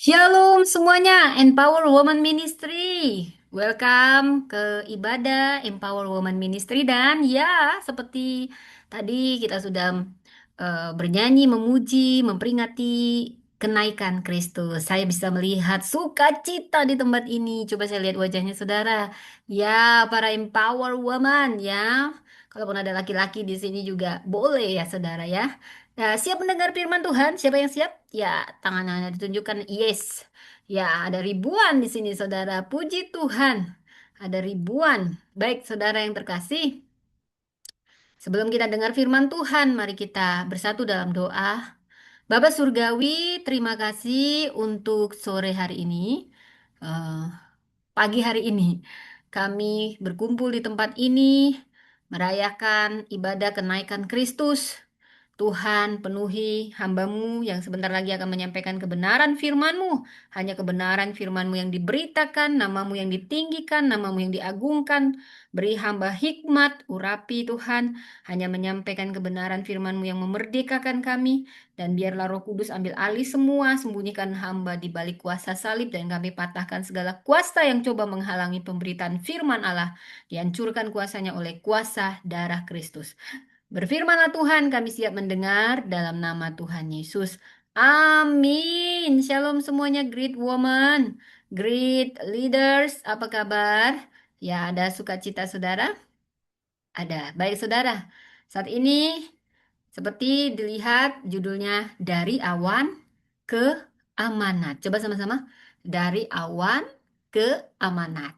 Shalom semuanya, Empower Woman Ministry. Welcome ke ibadah Empower Woman Ministry dan ya, seperti tadi kita sudah bernyanyi, memuji, memperingati kenaikan Kristus. Saya bisa melihat sukacita di tempat ini. Coba saya lihat wajahnya saudara. Ya, para Empower Woman ya. Kalaupun ada laki-laki di sini juga boleh ya saudara ya. Nah, siap mendengar firman Tuhan? Siapa yang siap? Ya, tangan-tangannya ditunjukkan. Yes. Ya, ada ribuan di sini, saudara. Puji Tuhan. Ada ribuan. Baik, saudara yang terkasih. Sebelum kita dengar firman Tuhan, mari kita bersatu dalam doa. Bapak Surgawi, terima kasih untuk sore hari ini. Eh, Pagi hari ini. Kami berkumpul di tempat ini, merayakan ibadah kenaikan Kristus. Tuhan, penuhi hamba-Mu yang sebentar lagi akan menyampaikan kebenaran firman-Mu. Hanya kebenaran firman-Mu yang diberitakan, nama-Mu yang ditinggikan, nama-Mu yang diagungkan. Beri hamba hikmat, urapi Tuhan. Hanya menyampaikan kebenaran firman-Mu yang memerdekakan kami. Dan biarlah Roh Kudus ambil alih semua, sembunyikan hamba di balik kuasa salib. Dan kami patahkan segala kuasa yang coba menghalangi pemberitaan firman Allah. Dihancurkan kuasanya oleh kuasa darah Kristus. Berfirmanlah Tuhan, kami siap mendengar dalam nama Tuhan Yesus. Amin. Shalom semuanya, great woman, great leaders. Apa kabar? Ya, ada sukacita saudara? Ada. Baik saudara. Saat ini seperti dilihat judulnya dari awan ke amanat. Coba sama-sama. Dari awan ke amanat.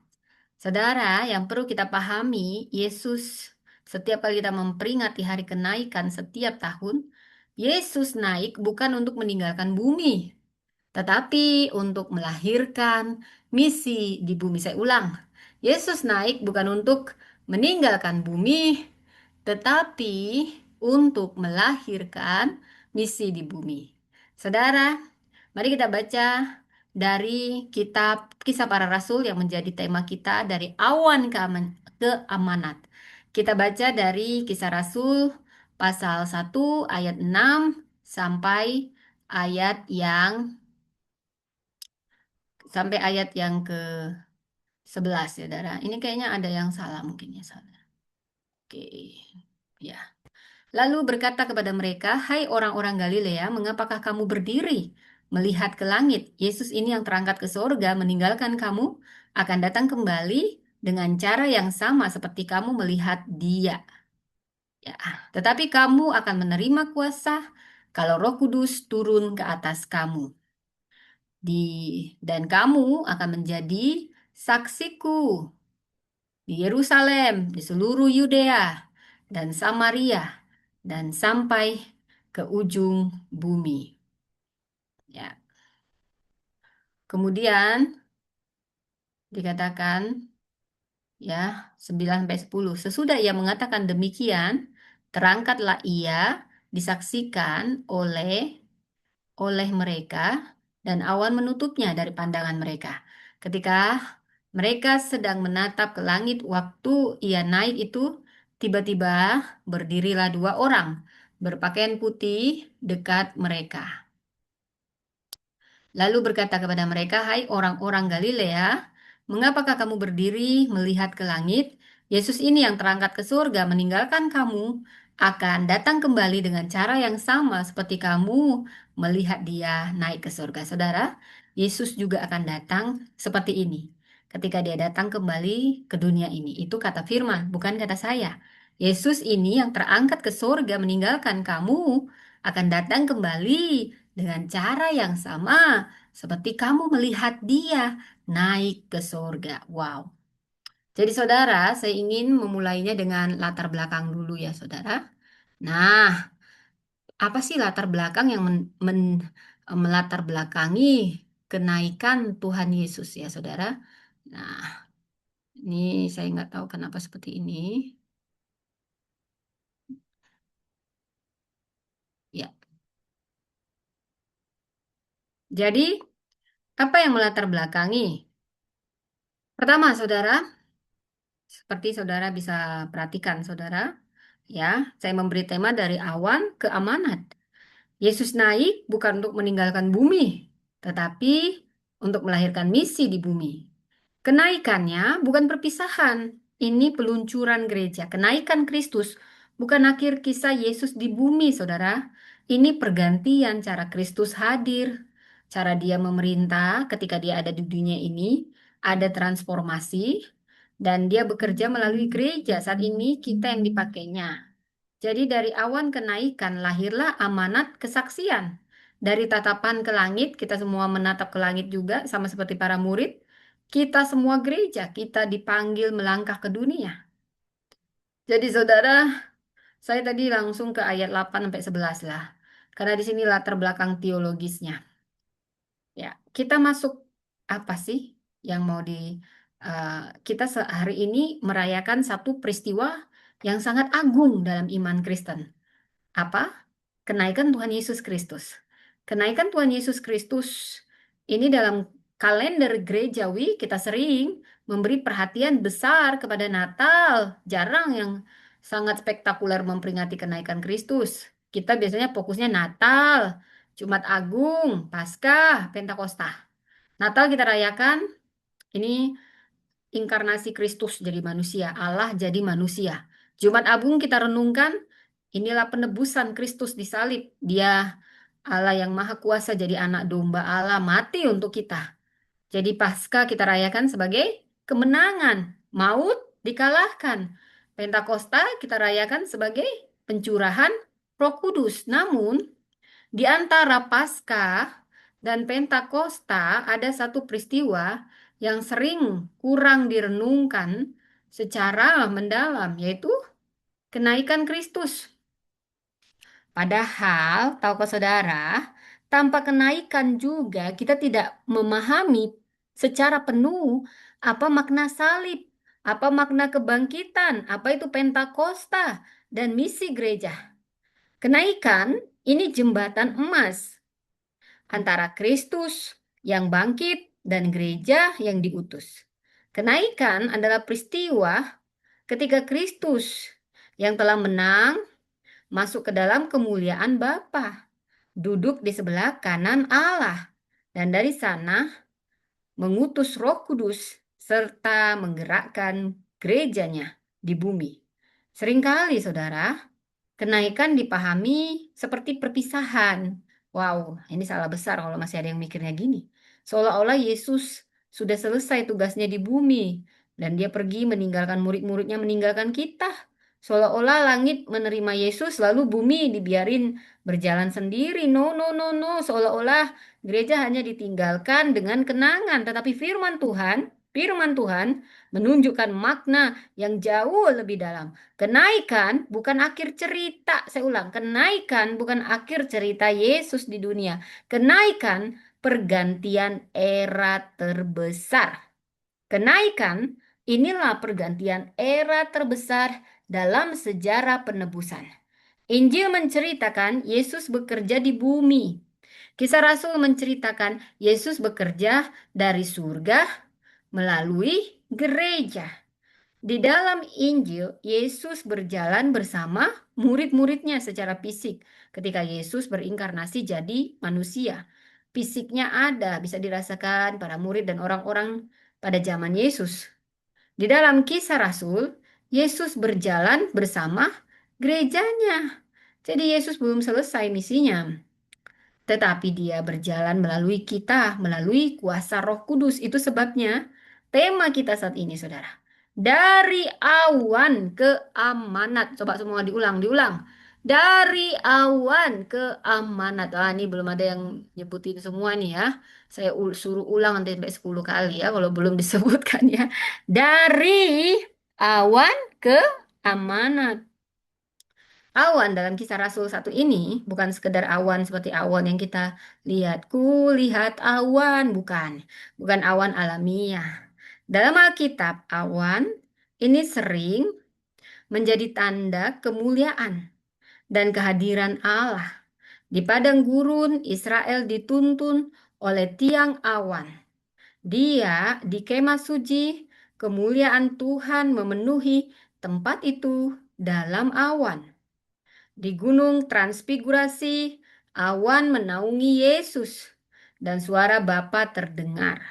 Saudara, yang perlu kita pahami, Yesus setiap kali kita memperingati hari kenaikan setiap tahun, Yesus naik bukan untuk meninggalkan bumi, tetapi untuk melahirkan misi di bumi. Saya ulang, Yesus naik bukan untuk meninggalkan bumi, tetapi untuk melahirkan misi di bumi. Saudara, mari kita baca dari kitab Kisah Para Rasul yang menjadi tema kita dari awan ke amanat. Kita baca dari Kisah Rasul pasal 1 ayat 6 sampai ayat yang ayat yang ke 11 ya, Saudara. Ini kayaknya ada yang salah mungkin ya, Saudara. Oke. Ya. Lalu berkata kepada mereka, "Hai orang-orang Galilea, mengapakah kamu berdiri melihat ke langit? Yesus ini yang terangkat ke sorga meninggalkan kamu, akan datang kembali dengan cara yang sama seperti kamu melihat dia. Ya, tetapi kamu akan menerima kuasa kalau Roh Kudus turun ke atas kamu. Dan kamu akan menjadi saksiku di Yerusalem, di seluruh Yudea dan Samaria, dan sampai ke ujung bumi." Ya. Kemudian dikatakan ya 9 sampai 10. Sesudah ia mengatakan demikian, terangkatlah ia disaksikan oleh mereka dan awan menutupnya dari pandangan mereka. Ketika mereka sedang menatap ke langit waktu ia naik itu, tiba-tiba berdirilah dua orang berpakaian putih dekat mereka. Lalu berkata kepada mereka, "Hai orang-orang Galilea, mengapakah kamu berdiri melihat ke langit? Yesus ini yang terangkat ke surga meninggalkan kamu, akan datang kembali dengan cara yang sama seperti kamu melihat dia naik ke surga." Saudara, Yesus juga akan datang seperti ini. Ketika dia datang kembali ke dunia ini, itu kata firman, bukan kata saya. Yesus ini yang terangkat ke surga meninggalkan kamu, akan datang kembali dengan cara yang sama seperti kamu melihat dia naik ke surga. Wow. Jadi saudara, saya ingin memulainya dengan latar belakang dulu ya saudara. Nah, apa sih latar belakang yang melatar belakangi kenaikan Tuhan Yesus ya saudara? Nah, ini saya nggak tahu kenapa seperti ini. Ya, jadi apa yang melatar belakangi? Pertama, saudara, seperti saudara bisa perhatikan, saudara, ya, saya memberi tema dari awan ke amanat. Yesus naik bukan untuk meninggalkan bumi, tetapi untuk melahirkan misi di bumi. Kenaikannya bukan perpisahan, ini peluncuran gereja. Kenaikan Kristus bukan akhir kisah Yesus di bumi, saudara. Ini pergantian cara Kristus hadir, cara dia memerintah ketika dia ada di dunia ini, ada transformasi, dan dia bekerja melalui gereja. Saat ini kita yang dipakainya. Jadi dari awan kenaikan lahirlah amanat kesaksian. Dari tatapan ke langit, kita semua menatap ke langit juga, sama seperti para murid. Kita semua gereja, kita dipanggil melangkah ke dunia. Jadi saudara, saya tadi langsung ke ayat 8 sampai 11 lah. Karena di sini latar belakang teologisnya. Ya, kita masuk apa sih yang mau eh, kita hari ini merayakan satu peristiwa yang sangat agung dalam iman Kristen. Apa? Kenaikan Tuhan Yesus Kristus. Kenaikan Tuhan Yesus Kristus ini dalam kalender gerejawi kita sering memberi perhatian besar kepada Natal. Jarang yang sangat spektakuler memperingati kenaikan Kristus. Kita biasanya fokusnya Natal, Jumat Agung, Paskah, Pentakosta. Natal kita rayakan ini inkarnasi Kristus jadi manusia, Allah jadi manusia. Jumat Agung kita renungkan, inilah penebusan Kristus disalib. Dia Allah yang Maha Kuasa jadi anak domba Allah mati untuk kita. Jadi Paskah kita rayakan sebagai kemenangan, maut dikalahkan. Pentakosta kita rayakan sebagai pencurahan Roh Kudus. Namun di antara Paskah dan Pentakosta ada satu peristiwa yang sering kurang direnungkan secara mendalam, yaitu kenaikan Kristus. Padahal, tahukah saudara, tanpa kenaikan juga kita tidak memahami secara penuh apa makna salib, apa makna kebangkitan, apa itu Pentakosta, dan misi gereja. Kenaikan ini jembatan emas antara Kristus yang bangkit dan gereja yang diutus. Kenaikan adalah peristiwa ketika Kristus yang telah menang masuk ke dalam kemuliaan Bapa, duduk di sebelah kanan Allah, dan dari sana mengutus Roh Kudus serta menggerakkan gerejanya di bumi. Seringkali, saudara, kenaikan dipahami seperti perpisahan. Wow, ini salah besar kalau masih ada yang mikirnya gini. Seolah-olah Yesus sudah selesai tugasnya di bumi dan dia pergi meninggalkan murid-muridnya, meninggalkan kita. Seolah-olah langit menerima Yesus lalu bumi dibiarin berjalan sendiri. No, no, no, no. Seolah-olah gereja hanya ditinggalkan dengan kenangan. Tetapi firman Tuhan menunjukkan makna yang jauh lebih dalam. Kenaikan bukan akhir cerita, saya ulang, kenaikan bukan akhir cerita Yesus di dunia. Kenaikan pergantian era terbesar. Kenaikan inilah pergantian era terbesar dalam sejarah penebusan. Injil menceritakan Yesus bekerja di bumi. Kisah Rasul menceritakan Yesus bekerja dari surga melalui gereja. Di dalam Injil, Yesus berjalan bersama murid-muridnya secara fisik. Ketika Yesus berinkarnasi jadi manusia, fisiknya ada, bisa dirasakan para murid dan orang-orang pada zaman Yesus. Di dalam Kisah Rasul, Yesus berjalan bersama gerejanya. Jadi Yesus belum selesai misinya. Tetapi dia berjalan melalui kita, melalui kuasa Roh Kudus. Itu sebabnya tema kita saat ini, saudara. Dari awan ke amanat. Coba semua diulang, diulang. Dari awan ke amanat. Ah, ini belum ada yang nyebutin semua nih ya. Saya suruh ulang nanti sampai 10 kali ya, kalau belum disebutkan ya. Dari awan ke amanat. Awan dalam Kisah Rasul satu ini bukan sekedar awan seperti awan yang kita lihat. Ku lihat awan, bukan. Bukan awan alamiah. Dalam Alkitab, awan ini sering menjadi tanda kemuliaan dan kehadiran Allah. Di padang gurun, Israel dituntun oleh tiang awan. Dia di kemah suci, kemuliaan Tuhan memenuhi tempat itu dalam awan. Di gunung transfigurasi, awan menaungi Yesus. dan suara Bapa terdengar.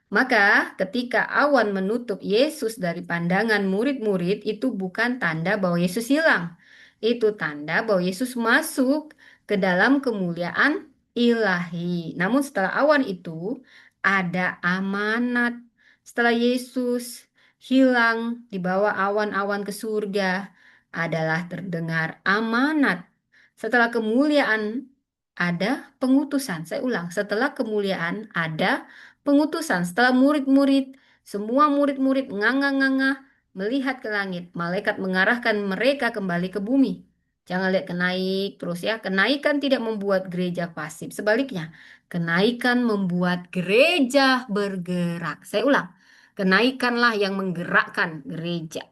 Maka ketika awan menutup Yesus dari pandangan murid-murid itu bukan tanda bahwa Yesus hilang. Itu tanda bahwa Yesus masuk ke dalam kemuliaan ilahi. Namun setelah awan itu ada amanat. Setelah Yesus hilang di bawah awan-awan ke surga adalah terdengar amanat. Setelah kemuliaan ada pengutusan. Saya ulang, setelah kemuliaan ada pengutusan. Setelah murid-murid, semua murid-murid nganga-nganga melihat ke langit. Malaikat mengarahkan mereka kembali ke bumi. Jangan lihat kenaik terus ya. Kenaikan tidak membuat gereja pasif. Sebaliknya, kenaikan membuat gereja bergerak. Saya ulang, kenaikanlah yang menggerakkan gereja.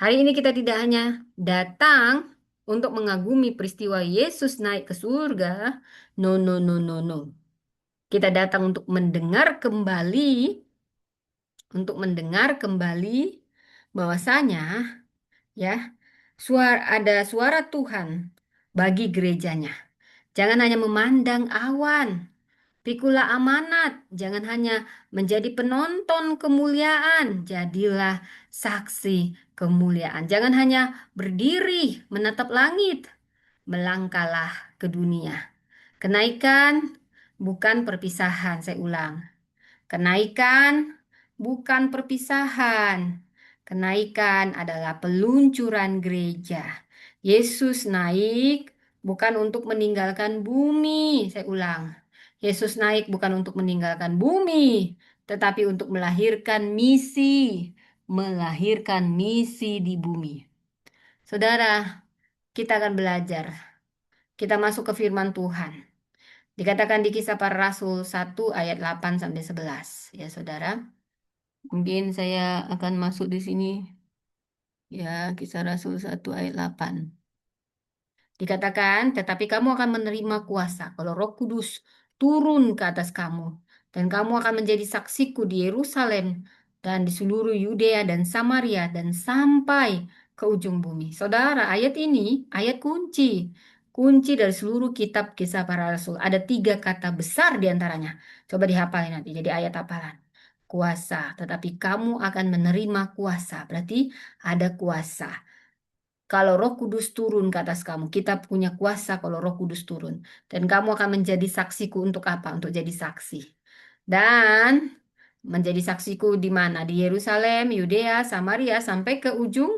Hari ini kita tidak hanya datang untuk mengagumi peristiwa Yesus naik ke surga. No, no, no, no, no. Kita datang untuk mendengar kembali bahwasanya ya ada suara Tuhan bagi gerejanya. Jangan hanya memandang awan, pikulah amanat. Jangan hanya menjadi penonton kemuliaan, jadilah saksi kemuliaan. Jangan hanya berdiri menatap langit, melangkahlah ke dunia. Kenaikan bukan perpisahan, saya ulang. Kenaikan bukan perpisahan. Kenaikan adalah peluncuran gereja. Yesus naik bukan untuk meninggalkan bumi. Saya ulang. Yesus naik bukan untuk meninggalkan bumi, tetapi untuk melahirkan misi. Melahirkan misi di bumi. Saudara, kita akan belajar. Kita masuk ke firman Tuhan. Dikatakan di Kisah Para Rasul 1 ayat 8 sampai 11. Ya, Saudara. Mungkin saya akan masuk di sini. Ya, Kisah Rasul 1 ayat 8. Dikatakan, tetapi kamu akan menerima kuasa kalau Roh Kudus turun ke atas kamu. Dan kamu akan menjadi saksiku di Yerusalem dan di seluruh Yudea dan Samaria dan sampai ke ujung bumi. Saudara, ayat ini ayat kunci. Kunci dari seluruh kitab Kisah Para Rasul. Ada 3 kata besar di antaranya. Coba dihafalin nanti jadi ayat hafalan. Kuasa, tetapi kamu akan menerima kuasa. Berarti ada kuasa. Kalau Roh Kudus turun ke atas kamu, kita punya kuasa kalau Roh Kudus turun. Dan kamu akan menjadi saksiku untuk apa? Untuk jadi saksi. Dan menjadi saksiku di mana? Di Yerusalem, Yudea, Samaria, sampai ke ujung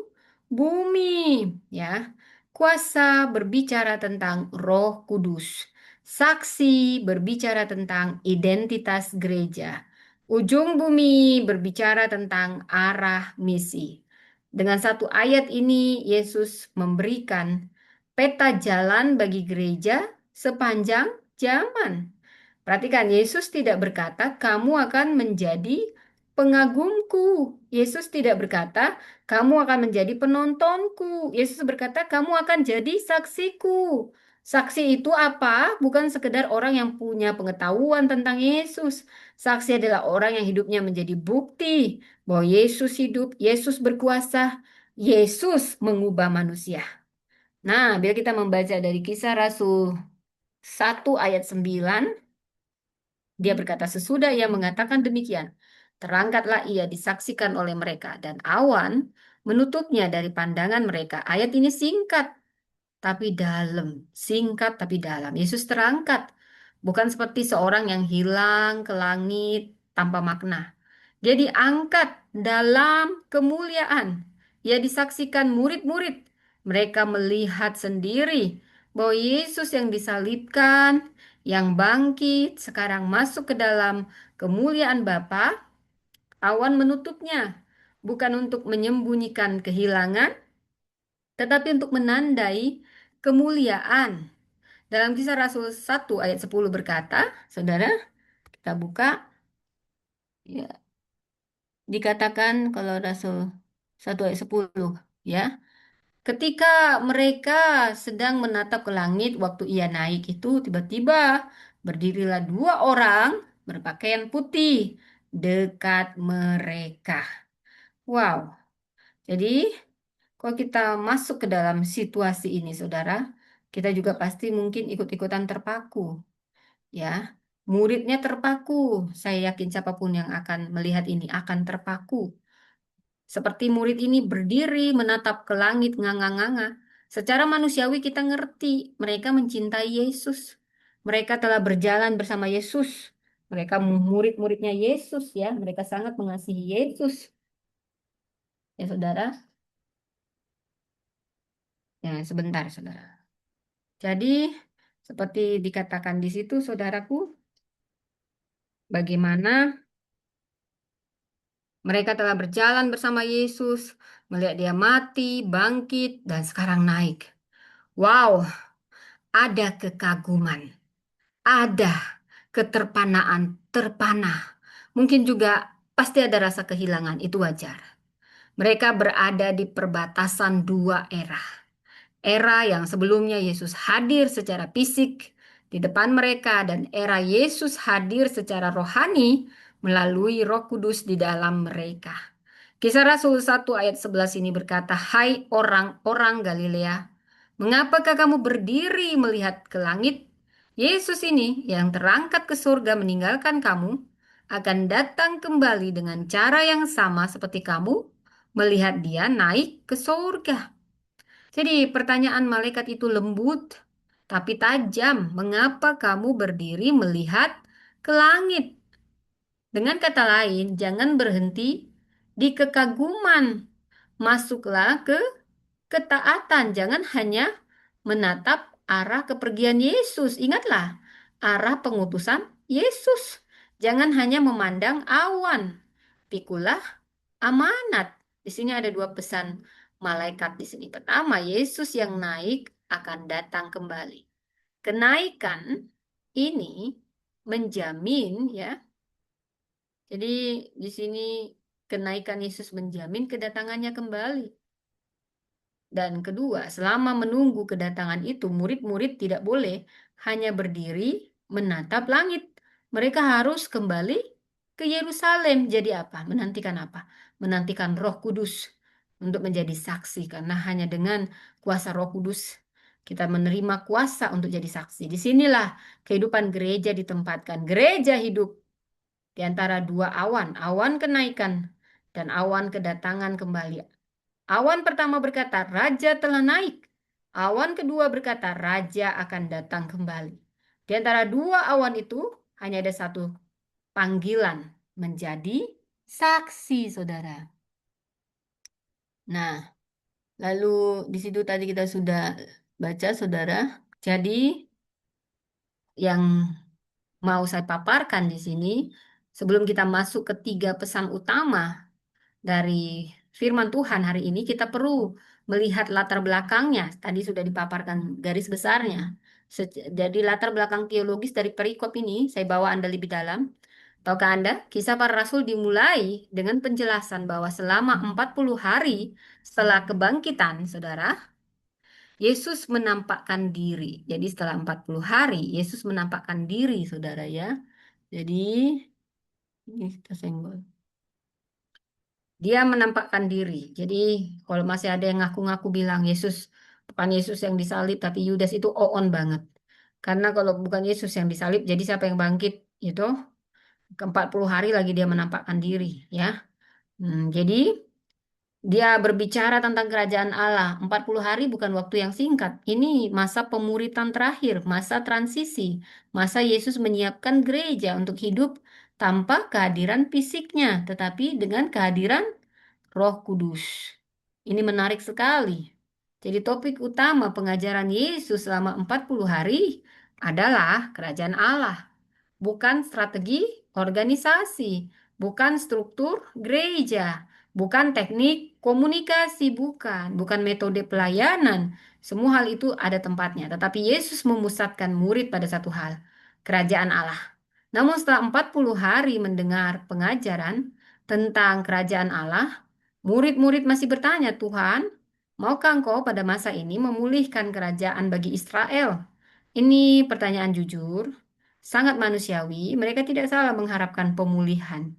bumi. Ya, kuasa berbicara tentang Roh Kudus. Saksi berbicara tentang identitas gereja. Ujung bumi berbicara tentang arah misi. Dengan satu ayat ini, Yesus memberikan peta jalan bagi gereja sepanjang zaman. Perhatikan, Yesus tidak berkata, "Kamu akan menjadi pengagumku." Yesus tidak berkata, "Kamu akan menjadi penontonku." Yesus berkata, "Kamu akan jadi saksiku." Saksi itu apa? Bukan sekedar orang yang punya pengetahuan tentang Yesus. Saksi adalah orang yang hidupnya menjadi bukti bahwa Yesus hidup, Yesus berkuasa, Yesus mengubah manusia. Nah, bila kita membaca dari Kisah Rasul 1 ayat 9, dia berkata, sesudah ia mengatakan demikian, terangkatlah ia disaksikan oleh mereka, dan awan menutupnya dari pandangan mereka. Ayat ini singkat, tapi dalam. Singkat, tapi dalam. Yesus terangkat, bukan seperti seorang yang hilang ke langit tanpa makna. Dia diangkat dalam kemuliaan. Ia disaksikan murid-murid. Mereka melihat sendiri bahwa Yesus yang disalibkan, yang bangkit, sekarang masuk ke dalam kemuliaan Bapa. Awan menutupnya, bukan untuk menyembunyikan kehilangan, tetapi untuk menandai kemuliaan. Dalam Kisah Rasul 1 ayat 10 berkata, saudara, kita buka, ya, dikatakan kalau Rasul 1 ayat 10, ya. Ketika mereka sedang menatap ke langit waktu ia naik itu, tiba-tiba berdirilah 2 orang berpakaian putih dekat mereka. Wow. Jadi kalau kita masuk ke dalam situasi ini, saudara, kita juga pasti mungkin ikut-ikutan terpaku, ya. Muridnya terpaku. Saya yakin siapapun yang akan melihat ini akan terpaku. Seperti murid ini berdiri menatap ke langit nganga-nganga. Secara manusiawi kita ngerti mereka mencintai Yesus. Mereka telah berjalan bersama Yesus. Mereka murid-muridnya Yesus ya. Mereka sangat mengasihi Yesus. Ya saudara. Ya sebentar saudara. Jadi seperti dikatakan di situ saudaraku. Bagaimana mereka telah berjalan bersama Yesus. Melihat dia mati, bangkit, dan sekarang naik. Wow, ada kekaguman. Ada keterpanaan, terpana. Mungkin juga pasti ada rasa kehilangan, itu wajar. Mereka berada di perbatasan dua era. Era yang sebelumnya Yesus hadir secara fisik di depan mereka dan era Yesus hadir secara rohani melalui Roh Kudus di dalam mereka. Kisah Rasul 1 ayat 11 ini berkata, "Hai orang-orang Galilea, mengapakah kamu berdiri melihat ke langit? Yesus ini yang terangkat ke surga meninggalkan kamu, akan datang kembali dengan cara yang sama seperti kamu melihat dia naik ke surga." Jadi pertanyaan malaikat itu lembut tapi tajam. Mengapa kamu berdiri melihat ke langit? Dengan kata lain, jangan berhenti di kekaguman. Masuklah ke ketaatan. Jangan hanya menatap arah kepergian Yesus. Ingatlah, arah pengutusan Yesus. Jangan hanya memandang awan. Pikulah amanat. Di sini ada dua pesan malaikat di sini. Pertama, Yesus yang naik akan datang kembali. Kenaikan ini menjamin ya. Jadi di sini kenaikan Yesus menjamin kedatangannya kembali. Dan kedua, selama menunggu kedatangan itu, murid-murid tidak boleh hanya berdiri menatap langit. Mereka harus kembali ke Yerusalem. Jadi apa? Menantikan apa? Menantikan Roh Kudus untuk menjadi saksi. Karena hanya dengan kuasa Roh Kudus kita menerima kuasa untuk jadi saksi. Disinilah kehidupan gereja ditempatkan. Gereja hidup di antara dua awan, awan kenaikan dan awan kedatangan kembali. Awan pertama berkata, "Raja telah naik." Awan kedua berkata, "Raja akan datang kembali." Di antara dua awan itu hanya ada satu panggilan menjadi saksi, saudara. Nah, lalu di situ tadi kita sudah baca, saudara. Jadi yang mau saya paparkan di sini, sebelum kita masuk ke tiga pesan utama dari firman Tuhan hari ini, kita perlu melihat latar belakangnya. Tadi sudah dipaparkan garis besarnya. Jadi latar belakang teologis dari perikop ini, saya bawa Anda lebih dalam. Tahukah Anda, kisah para rasul dimulai dengan penjelasan bahwa selama 40 hari setelah kebangkitan, saudara, Yesus menampakkan diri. Jadi setelah 40 hari, Yesus menampakkan diri, saudara ya. Jadi, ini kita senggol. Dia menampakkan diri. Jadi kalau masih ada yang ngaku-ngaku bilang Yesus bukan Yesus yang disalib tapi Yudas itu on banget. Karena kalau bukan Yesus yang disalib jadi siapa yang bangkit itu ke 40 hari lagi dia menampakkan diri ya. Jadi dia berbicara tentang kerajaan Allah. 40 hari bukan waktu yang singkat. Ini masa pemuritan terakhir, masa transisi, masa Yesus menyiapkan gereja untuk hidup tanpa kehadiran fisiknya, tetapi dengan kehadiran Roh Kudus. Ini menarik sekali. Jadi topik utama pengajaran Yesus selama 40 hari adalah kerajaan Allah. Bukan strategi organisasi, bukan struktur gereja, bukan teknik komunikasi, bukan metode pelayanan. Semua hal itu ada tempatnya, tetapi Yesus memusatkan murid pada satu hal, kerajaan Allah. Namun setelah 40 hari mendengar pengajaran tentang kerajaan Allah, murid-murid masih bertanya, "Tuhan, maukah Engkau pada masa ini memulihkan kerajaan bagi Israel?" Ini pertanyaan jujur, sangat manusiawi. Mereka tidak salah mengharapkan pemulihan.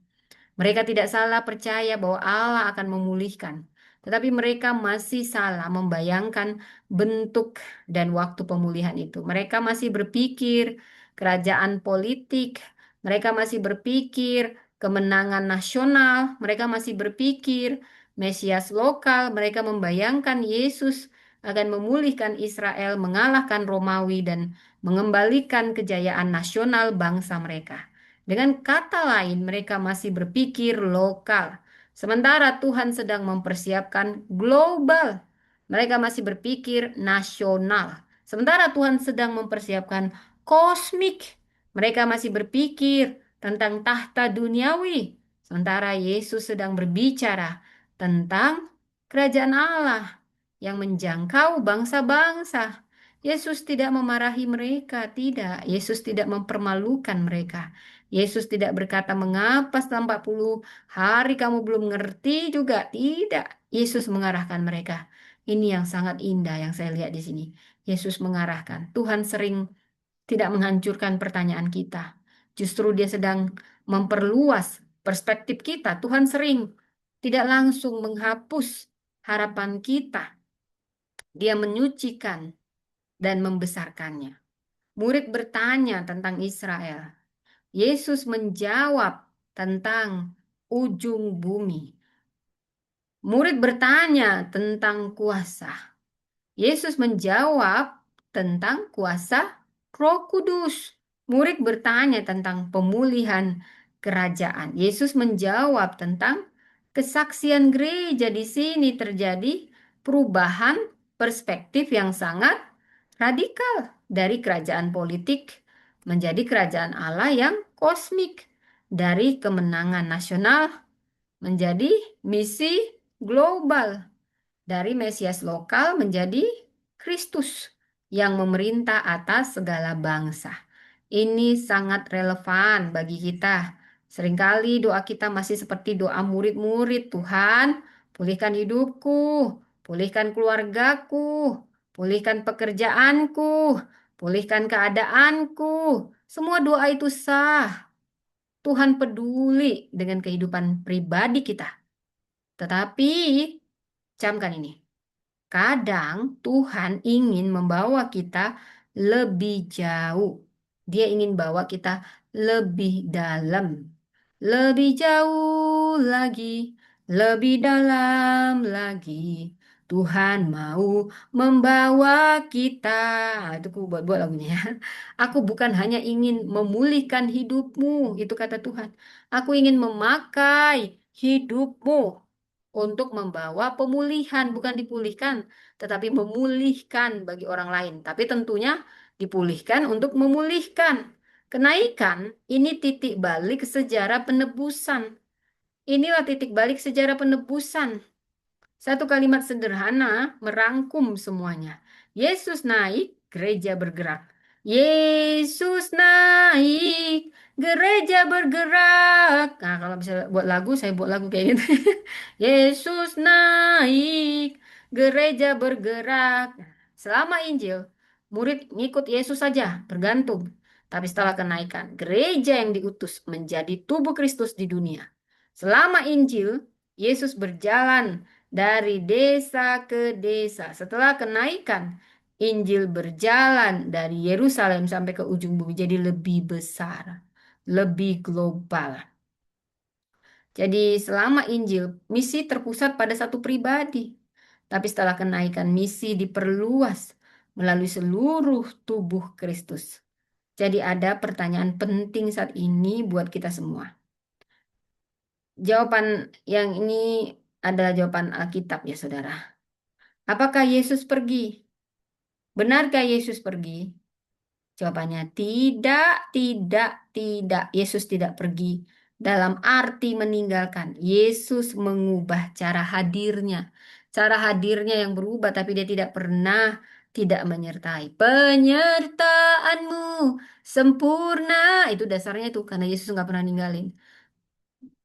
Mereka tidak salah percaya bahwa Allah akan memulihkan. Tetapi mereka masih salah membayangkan bentuk dan waktu pemulihan itu. Mereka masih berpikir kerajaan politik. Mereka masih berpikir kemenangan nasional. Mereka masih berpikir Mesias lokal. Mereka membayangkan Yesus akan memulihkan Israel, mengalahkan Romawi, dan mengembalikan kejayaan nasional bangsa mereka. Dengan kata lain, mereka masih berpikir lokal. Sementara Tuhan sedang mempersiapkan global. Mereka masih berpikir nasional. Sementara Tuhan sedang mempersiapkan kosmik. Mereka masih berpikir tentang tahta duniawi. Sementara Yesus sedang berbicara tentang kerajaan Allah yang menjangkau bangsa-bangsa. Yesus tidak memarahi mereka, tidak. Yesus tidak mempermalukan mereka. Yesus tidak berkata, "Mengapa selama 40 hari kamu belum ngerti juga?" Tidak. Yesus mengarahkan mereka. Ini yang sangat indah yang saya lihat di sini. Yesus mengarahkan. Tuhan sering tidak menghancurkan pertanyaan kita. Justru dia sedang memperluas perspektif kita. Tuhan sering tidak langsung menghapus harapan kita. Dia menyucikan dan membesarkannya. Murid bertanya tentang Israel. Yesus menjawab tentang ujung bumi. Murid bertanya tentang kuasa. Yesus menjawab tentang kuasa Roh Kudus. Murid bertanya tentang pemulihan kerajaan. Yesus menjawab tentang kesaksian gereja. Di sini terjadi perubahan perspektif yang sangat radikal dari kerajaan politik menjadi kerajaan Allah yang kosmik, dari kemenangan nasional menjadi misi global, dari Mesias lokal menjadi Kristus yang memerintah atas segala bangsa. Ini sangat relevan bagi kita. Seringkali doa kita masih seperti doa murid-murid. Tuhan, pulihkan hidupku, pulihkan keluargaku, pulihkan pekerjaanku, pulihkan keadaanku. Semua doa itu sah. Tuhan peduli dengan kehidupan pribadi kita. Tetapi, camkan ini. Kadang Tuhan ingin membawa kita lebih jauh. Dia ingin bawa kita lebih dalam, lebih jauh lagi, lebih dalam lagi. Tuhan mau membawa kita. Itu aku buat-buat lagunya ya. Aku bukan hanya ingin memulihkan hidupmu, itu kata Tuhan. Aku ingin memakai hidupmu untuk membawa pemulihan, bukan dipulihkan, tetapi memulihkan bagi orang lain. Tapi tentunya dipulihkan untuk memulihkan. Kenaikan ini titik balik sejarah penebusan. Inilah titik balik sejarah penebusan. Satu kalimat sederhana merangkum semuanya. Yesus naik, gereja bergerak. Yesus naik, gereja bergerak. Nah, kalau bisa buat lagu, saya buat lagu kayak gitu. Yesus naik, gereja bergerak. Selama Injil, murid ngikut Yesus saja, bergantung. Tapi setelah kenaikan, gereja yang diutus menjadi tubuh Kristus di dunia. Selama Injil, Yesus berjalan dari desa ke desa. Setelah kenaikan, Injil berjalan dari Yerusalem sampai ke ujung bumi, jadi lebih besar, lebih global. Jadi selama Injil, misi terpusat pada satu pribadi. Tapi setelah kenaikan, misi diperluas melalui seluruh tubuh Kristus. Jadi ada pertanyaan penting saat ini buat kita semua. Jawaban yang ini adalah jawaban Alkitab ya saudara. Apakah Yesus pergi? Benarkah Yesus pergi? Jawabannya tidak, tidak, tidak. Yesus tidak pergi. Dalam arti meninggalkan. Yesus mengubah cara hadirnya. Cara hadirnya yang berubah tapi dia tidak pernah tidak menyertai. Penyertaanmu sempurna. Itu dasarnya itu karena Yesus nggak pernah ninggalin.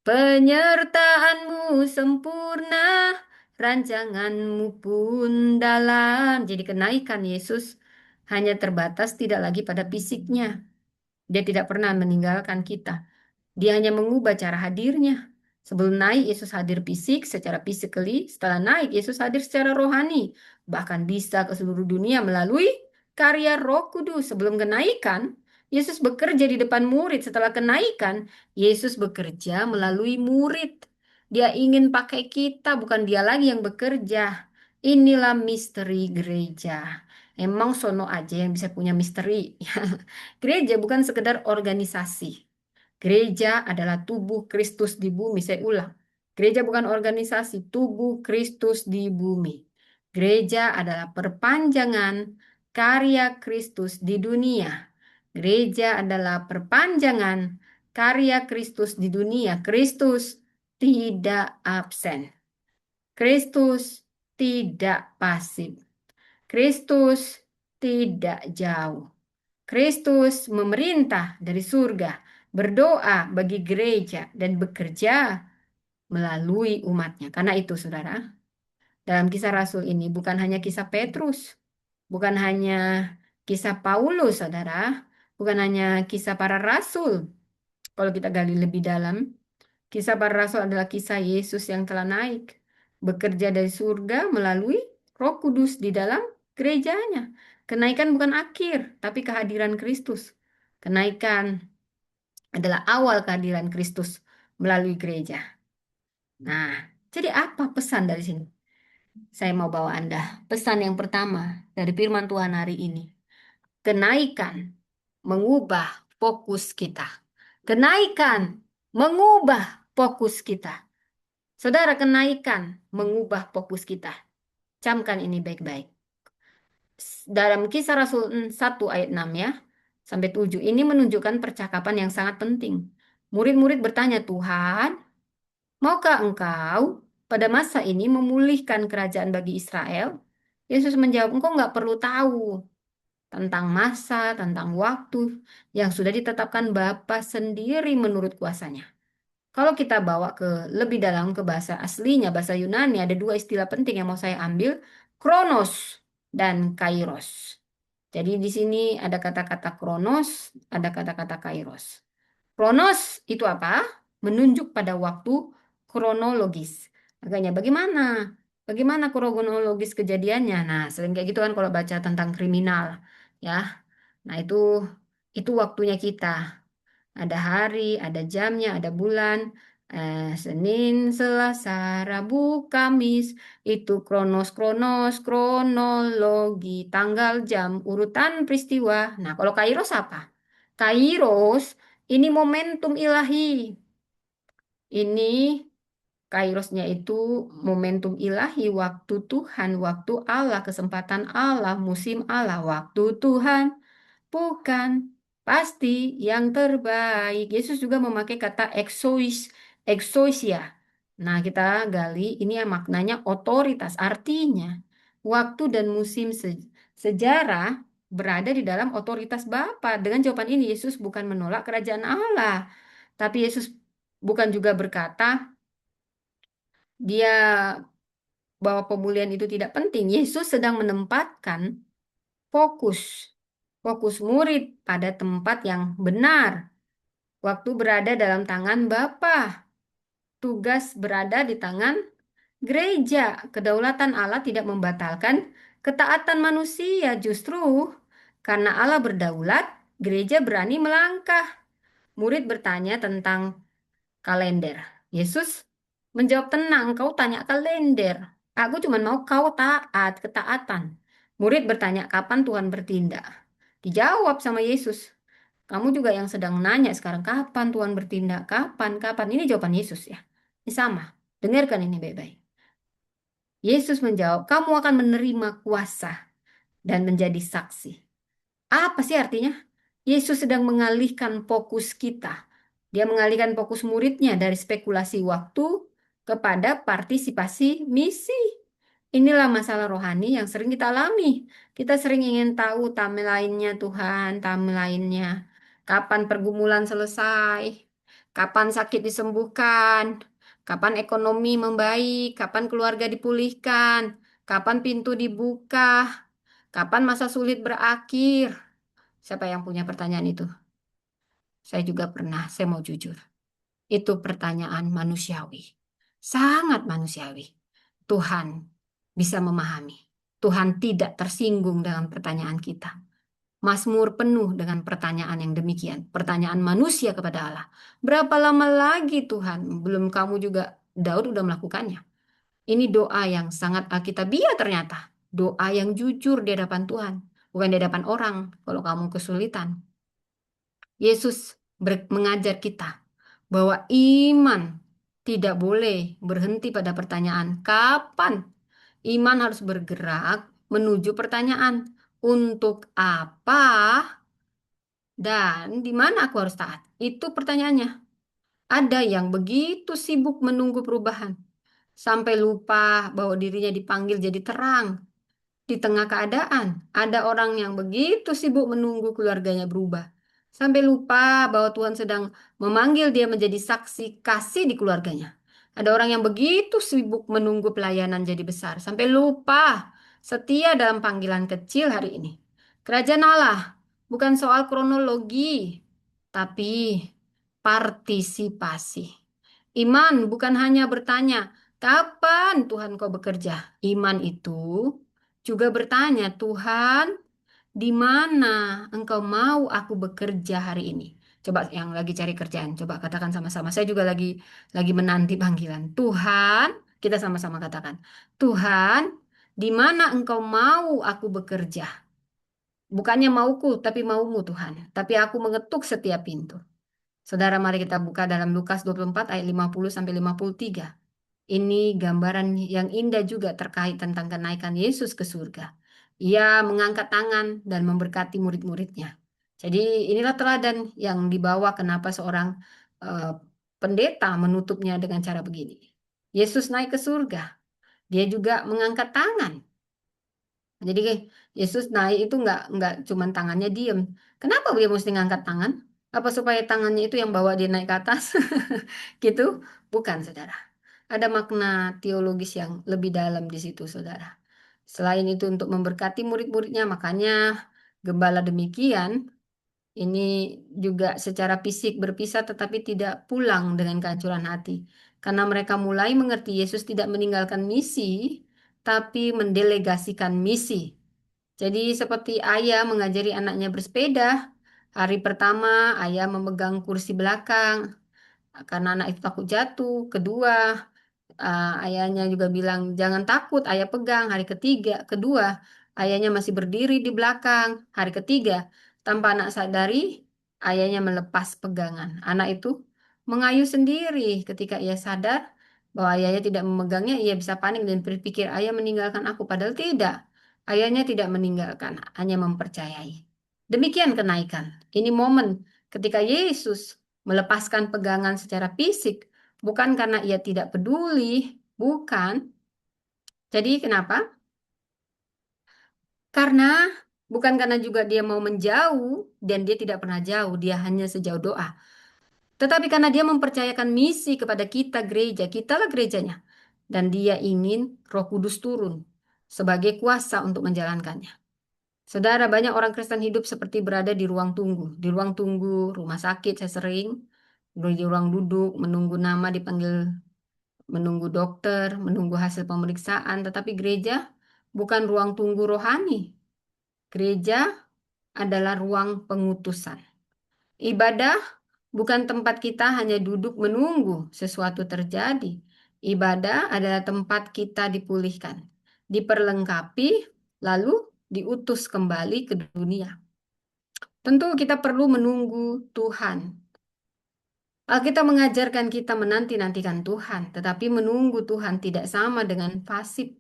Penyertaanmu sempurna, rancanganmu pun dalam. Jadi kenaikan Yesus hanya terbatas tidak lagi pada fisiknya. Dia tidak pernah meninggalkan kita. Dia hanya mengubah cara hadirnya. Sebelum naik Yesus hadir fisik secara physically, setelah naik Yesus hadir secara rohani. Bahkan bisa ke seluruh dunia melalui karya Roh Kudus. Sebelum kenaikan, Yesus bekerja di depan murid. Setelah kenaikan, Yesus bekerja melalui murid. Dia ingin pakai kita, bukan dia lagi yang bekerja. Inilah misteri gereja. Emang sono aja yang bisa punya misteri. Gereja bukan sekedar organisasi. Gereja adalah tubuh Kristus di bumi. Saya ulang. Gereja bukan organisasi, tubuh Kristus di bumi. Gereja adalah perpanjangan karya Kristus di dunia. Gereja adalah perpanjangan karya Kristus di dunia. Kristus tidak absen. Kristus tidak pasif. Kristus tidak jauh. Kristus memerintah dari surga, berdoa bagi gereja, dan bekerja melalui umatnya. Karena itu, saudara, dalam kisah Rasul ini bukan hanya kisah Petrus, bukan hanya kisah Paulus, saudara, bukan hanya kisah para rasul. Kalau kita gali lebih dalam, kisah para rasul adalah kisah Yesus yang telah naik, bekerja dari surga melalui Roh Kudus di dalam gerejanya. Kenaikan bukan akhir, tapi kehadiran Kristus. Kenaikan adalah awal kehadiran Kristus melalui gereja. Nah, jadi apa pesan dari sini? Saya mau bawa Anda. Pesan yang pertama dari firman Tuhan hari ini. Kenaikan mengubah fokus kita. Kenaikan mengubah fokus kita. Saudara, kenaikan mengubah fokus kita. Camkan ini baik-baik. Dalam kisah Rasul 1 ayat 6 ya, sampai 7. Ini menunjukkan percakapan yang sangat penting. Murid-murid bertanya, Tuhan, maukah engkau pada masa ini memulihkan kerajaan bagi Israel? Yesus menjawab, engkau nggak perlu tahu tentang masa, tentang waktu yang sudah ditetapkan Bapa sendiri menurut kuasanya. Kalau kita bawa ke lebih dalam ke bahasa aslinya, bahasa Yunani, ada dua istilah penting yang mau saya ambil, kronos dan kairos. Jadi di sini ada kata-kata kronos, ada kata-kata kairos. Kronos itu apa? Menunjuk pada waktu kronologis. Agaknya bagaimana? Bagaimana kronologis kejadiannya? Nah, sering kayak gitu kan kalau baca tentang kriminal, ya. Nah, itu waktunya kita. Ada hari, ada jamnya, ada bulan. Senin, Selasa, Rabu, Kamis. Itu kronos, kronologi, tanggal, jam, urutan peristiwa. Nah, kalau Kairos apa? Kairos ini momentum ilahi. Ini Kairosnya itu momentum ilahi, waktu Tuhan, waktu Allah, kesempatan Allah, musim Allah, waktu Tuhan. Bukan, pasti yang terbaik. Yesus juga memakai kata exousia. Nah, kita gali ini yang maknanya otoritas. Artinya, waktu dan musim sejarah berada di dalam otoritas Bapa. Dengan jawaban ini, Yesus bukan menolak kerajaan Allah. Tapi Yesus bukan juga berkata, dia bahwa pemulihan itu tidak penting. Yesus sedang menempatkan fokus. Fokus murid pada tempat yang benar. Waktu berada dalam tangan Bapa. Tugas berada di tangan gereja. Kedaulatan Allah tidak membatalkan ketaatan manusia. Justru karena Allah berdaulat, gereja berani melangkah. Murid bertanya tentang kalender. Yesus menjawab, tenang, kau tanya kalender. Aku cuma mau kau taat, ketaatan. Murid bertanya, kapan Tuhan bertindak? Dijawab sama Yesus. Kamu juga yang sedang nanya sekarang, kapan Tuhan bertindak? Kapan, kapan? Ini jawaban Yesus ya. Ini sama. Dengarkan ini baik-baik. Yesus menjawab, kamu akan menerima kuasa dan menjadi saksi. Apa sih artinya? Yesus sedang mengalihkan fokus kita. Dia mengalihkan fokus muridnya dari spekulasi waktu kepada partisipasi misi. Inilah masalah rohani yang sering kita alami. Kita sering ingin tahu timeline-nya Tuhan, timeline-nya. Kapan pergumulan selesai, kapan sakit disembuhkan, kapan ekonomi membaik, kapan keluarga dipulihkan, kapan pintu dibuka, kapan masa sulit berakhir. Siapa yang punya pertanyaan itu? Saya juga pernah, saya mau jujur. Itu pertanyaan manusiawi. Sangat manusiawi. Tuhan bisa memahami. Tuhan tidak tersinggung dengan pertanyaan kita. Mazmur penuh dengan pertanyaan yang demikian, pertanyaan manusia kepada Allah. Berapa lama lagi Tuhan? Belum kamu juga, Daud udah melakukannya. Ini doa yang sangat alkitabiah ternyata. Doa yang jujur di hadapan Tuhan, bukan di hadapan orang kalau kamu kesulitan. Yesus mengajar kita bahwa iman tidak boleh berhenti pada pertanyaan kapan. Iman harus bergerak menuju pertanyaan untuk apa dan di mana aku harus taat. Itu pertanyaannya. Ada yang begitu sibuk menunggu perubahan sampai lupa bahwa dirinya dipanggil jadi terang di tengah keadaan. Ada orang yang begitu sibuk menunggu keluarganya berubah sampai lupa bahwa Tuhan sedang memanggil dia menjadi saksi kasih di keluarganya. Ada orang yang begitu sibuk menunggu pelayanan jadi besar sampai lupa setia dalam panggilan kecil hari ini. Kerajaan Allah bukan soal kronologi, tapi partisipasi. Iman bukan hanya bertanya, kapan Tuhan kau bekerja? Iman itu juga bertanya, Tuhan, di mana engkau mau aku bekerja hari ini? Coba yang lagi cari kerjaan, coba katakan sama-sama. Saya juga lagi menanti panggilan. Tuhan, kita sama-sama katakan, Tuhan, di mana engkau mau aku bekerja? Bukannya mauku, tapi maumu Tuhan. Tapi aku mengetuk setiap pintu. Saudara, mari kita buka dalam Lukas 24 ayat 50 sampai 53. Ini gambaran yang indah juga terkait tentang kenaikan Yesus ke surga. Ia mengangkat tangan dan memberkati murid-muridnya. Jadi inilah teladan yang dibawa kenapa seorang eh, pendeta menutupnya dengan cara begini. Yesus naik ke surga. Dia juga mengangkat tangan. Jadi Yesus naik itu nggak cuman tangannya diem. Kenapa dia mesti ngangkat tangan? Apa supaya tangannya itu yang bawa dia naik ke atas? Gitu? Bukan, saudara. Ada makna teologis yang lebih dalam di situ, saudara. Selain itu untuk memberkati murid-muridnya, makanya gembala demikian ini juga secara fisik berpisah tetapi tidak pulang dengan kehancuran hati. Karena mereka mulai mengerti Yesus tidak meninggalkan misi, tapi mendelegasikan misi. Jadi seperti ayah mengajari anaknya bersepeda, hari pertama ayah memegang kursi belakang karena anak itu takut jatuh. Kedua, ayahnya juga bilang jangan takut, ayah pegang. Hari ketiga, kedua, ayahnya masih berdiri di belakang. Hari ketiga, tanpa anak sadari, ayahnya melepas pegangan. Anak itu mengayuh sendiri ketika ia sadar bahwa ayahnya tidak memegangnya, ia bisa panik dan berpikir ayah meninggalkan aku. Padahal tidak. Ayahnya tidak meninggalkan, hanya mempercayai. Demikian kenaikan. Ini momen ketika Yesus melepaskan pegangan secara fisik, bukan karena ia tidak peduli, bukan. Jadi kenapa? Karena bukan karena juga dia mau menjauh dan dia tidak pernah jauh, dia hanya sejauh doa. Tetapi karena dia mempercayakan misi kepada kita gereja, kitalah gerejanya. Dan dia ingin Roh Kudus turun sebagai kuasa untuk menjalankannya. Saudara, banyak orang Kristen hidup seperti berada di ruang tunggu. Di ruang tunggu rumah sakit saya sering, di ruang duduk, menunggu nama dipanggil, menunggu dokter, menunggu hasil pemeriksaan. Tetapi gereja bukan ruang tunggu rohani. Gereja adalah ruang pengutusan. Ibadah bukan tempat kita hanya duduk menunggu sesuatu terjadi. Ibadah adalah tempat kita dipulihkan, diperlengkapi, lalu diutus kembali ke dunia. Tentu kita perlu menunggu Tuhan. Alkitab mengajarkan kita menanti-nantikan Tuhan, tetapi menunggu Tuhan tidak sama dengan pasif.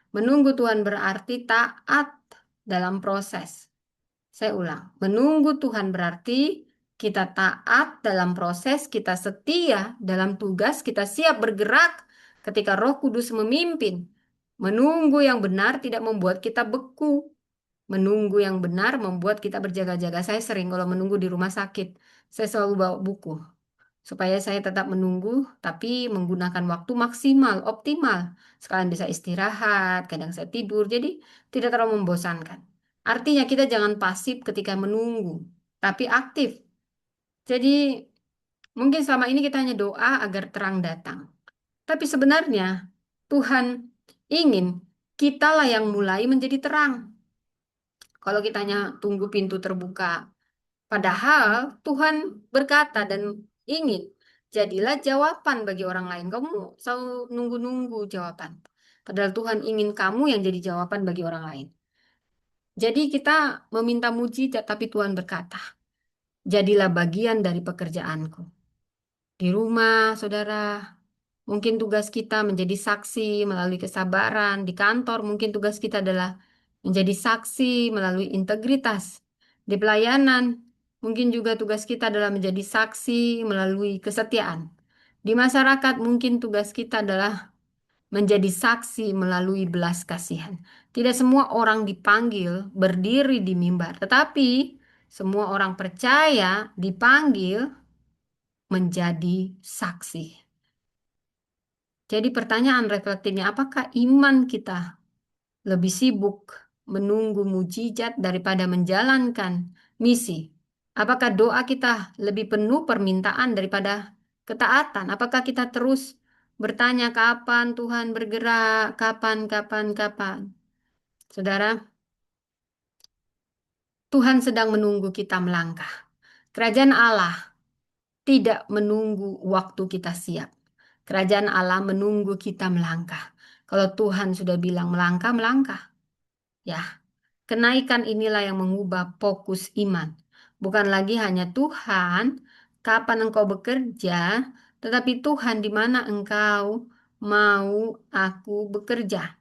Menunggu Tuhan berarti taat dalam proses. Saya ulang, menunggu Tuhan berarti kita taat dalam proses, kita setia dalam tugas, kita siap bergerak ketika Roh Kudus memimpin. Menunggu yang benar tidak membuat kita beku. Menunggu yang benar membuat kita berjaga-jaga. Saya sering kalau menunggu di rumah sakit, saya selalu bawa buku supaya saya tetap menunggu, tapi menggunakan waktu maksimal, optimal. Sekalian bisa istirahat, kadang saya tidur, jadi tidak terlalu membosankan. Artinya kita jangan pasif ketika menunggu, tapi aktif. Jadi mungkin selama ini kita hanya doa agar terang datang. Tapi sebenarnya Tuhan ingin kitalah yang mulai menjadi terang. kalau kita hanya tunggu pintu terbuka. Padahal Tuhan berkata dan ingin, jadilah jawaban bagi orang lain. Kamu selalu nunggu-nunggu jawaban. Padahal Tuhan ingin kamu yang jadi jawaban bagi orang lain. Jadi kita meminta mujizat, tapi Tuhan berkata, jadilah bagian dari pekerjaanku. Di rumah, saudara, mungkin tugas kita menjadi saksi melalui kesabaran. Di kantor, mungkin tugas kita adalah menjadi saksi melalui integritas. Di pelayanan, mungkin juga tugas kita adalah menjadi saksi melalui kesetiaan. Di masyarakat, mungkin tugas kita adalah menjadi saksi melalui belas kasihan. Tidak semua orang dipanggil berdiri di mimbar, tetapi semua orang percaya dipanggil menjadi saksi. Jadi pertanyaan reflektifnya, apakah iman kita lebih sibuk menunggu mujizat daripada menjalankan misi? Apakah doa kita lebih penuh permintaan daripada ketaatan? Apakah kita terus bertanya kapan Tuhan bergerak, kapan, kapan, kapan? Saudara, Tuhan sedang menunggu kita melangkah. Kerajaan Allah tidak menunggu waktu kita siap. Kerajaan Allah menunggu kita melangkah. Kalau Tuhan sudah bilang melangkah, melangkah. Ya, kenaikan inilah yang mengubah fokus iman. Bukan lagi hanya Tuhan, kapan engkau bekerja, tetapi Tuhan di mana engkau mau aku bekerja.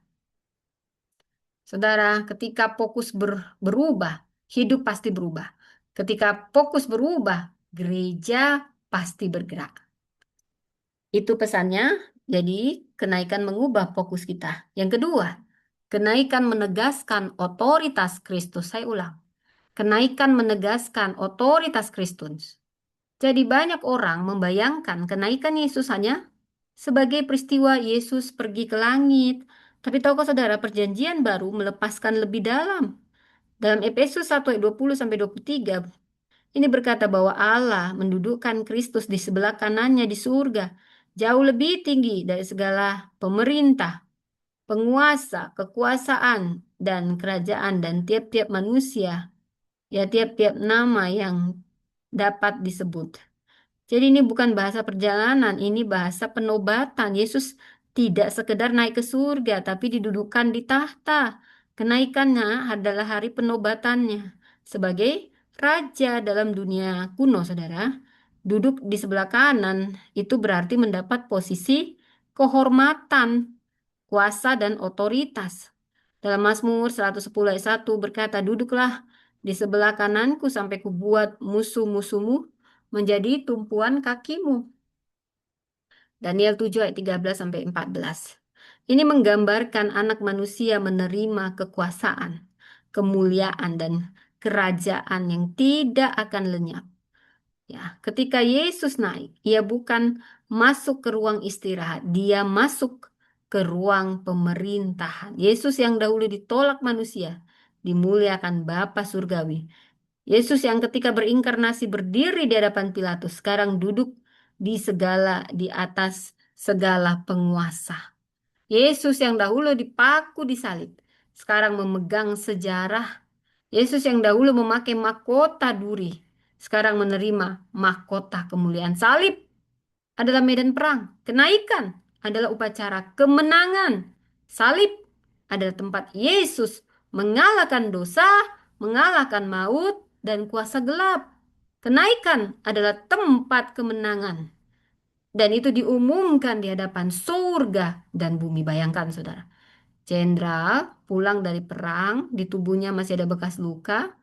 Saudara, ketika fokus berubah, hidup pasti berubah. Ketika fokus berubah, gereja pasti bergerak. Itu pesannya. Jadi, kenaikan mengubah fokus kita. Yang kedua, kenaikan menegaskan otoritas Kristus. Saya ulang. Kenaikan menegaskan otoritas Kristus. Jadi banyak orang membayangkan kenaikan Yesus hanya sebagai peristiwa Yesus pergi ke langit. Tapi tahukah saudara, perjanjian baru melepaskan lebih dalam. Dalam Efesus 1 ayat 20 sampai 23, ini berkata bahwa Allah mendudukkan Kristus di sebelah kanannya di surga, jauh lebih tinggi dari segala pemerintah, penguasa, kekuasaan, dan kerajaan, dan tiap-tiap manusia, ya tiap-tiap nama yang dapat disebut. Jadi ini bukan bahasa perjalanan, ini bahasa penobatan. Yesus tidak sekedar naik ke surga, tapi didudukkan di tahta. Kenaikannya adalah hari penobatannya. Sebagai raja dalam dunia kuno, saudara, duduk di sebelah kanan itu berarti mendapat posisi kehormatan, kuasa, dan otoritas. Dalam Mazmur 110 ayat 1 berkata, duduklah di sebelah kananku sampai kubuat musuh-musuhmu menjadi tumpuan kakimu. Daniel 7 ayat 13 sampai 14. Ini menggambarkan anak manusia menerima kekuasaan, kemuliaan, dan kerajaan yang tidak akan lenyap. Ya, ketika Yesus naik, ia bukan masuk ke ruang istirahat, dia masuk ke ruang pemerintahan. Yesus yang dahulu ditolak manusia, dimuliakan Bapa surgawi. Yesus yang ketika berinkarnasi berdiri di hadapan Pilatus, sekarang duduk di atas segala penguasa. Yesus yang dahulu dipaku di salib, sekarang memegang sejarah. Yesus yang dahulu memakai mahkota duri, sekarang menerima mahkota kemuliaan. Salib adalah medan perang. Kenaikan adalah upacara kemenangan. Salib adalah tempat Yesus mengalahkan dosa, mengalahkan maut, dan kuasa gelap. Kenaikan adalah tempat kemenangan. Dan itu diumumkan di hadapan surga dan bumi. Bayangkan, saudara. Jenderal pulang dari perang, di tubuhnya masih ada bekas luka,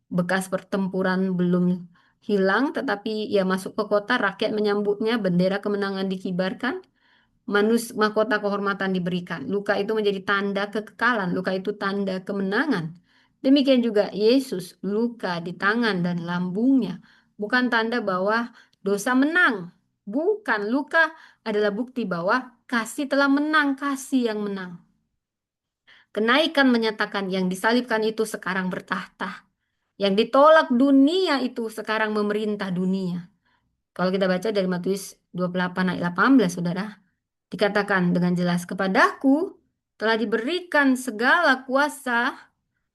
bekas pertempuran belum hilang, tetapi ia masuk ke kota, rakyat menyambutnya, bendera kemenangan dikibarkan, mahkota kehormatan diberikan. Luka itu menjadi tanda kekekalan, luka itu tanda kemenangan. Demikian juga Yesus, luka di tangan dan lambungnya, bukan tanda bahwa dosa menang. Bukan, luka adalah bukti bahwa kasih telah menang, kasih yang menang. Kenaikan menyatakan yang disalibkan itu sekarang bertahta. Yang ditolak dunia itu sekarang memerintah dunia. Kalau kita baca dari Matius 28 ayat 18, saudara, dikatakan dengan jelas, kepadaku telah diberikan segala kuasa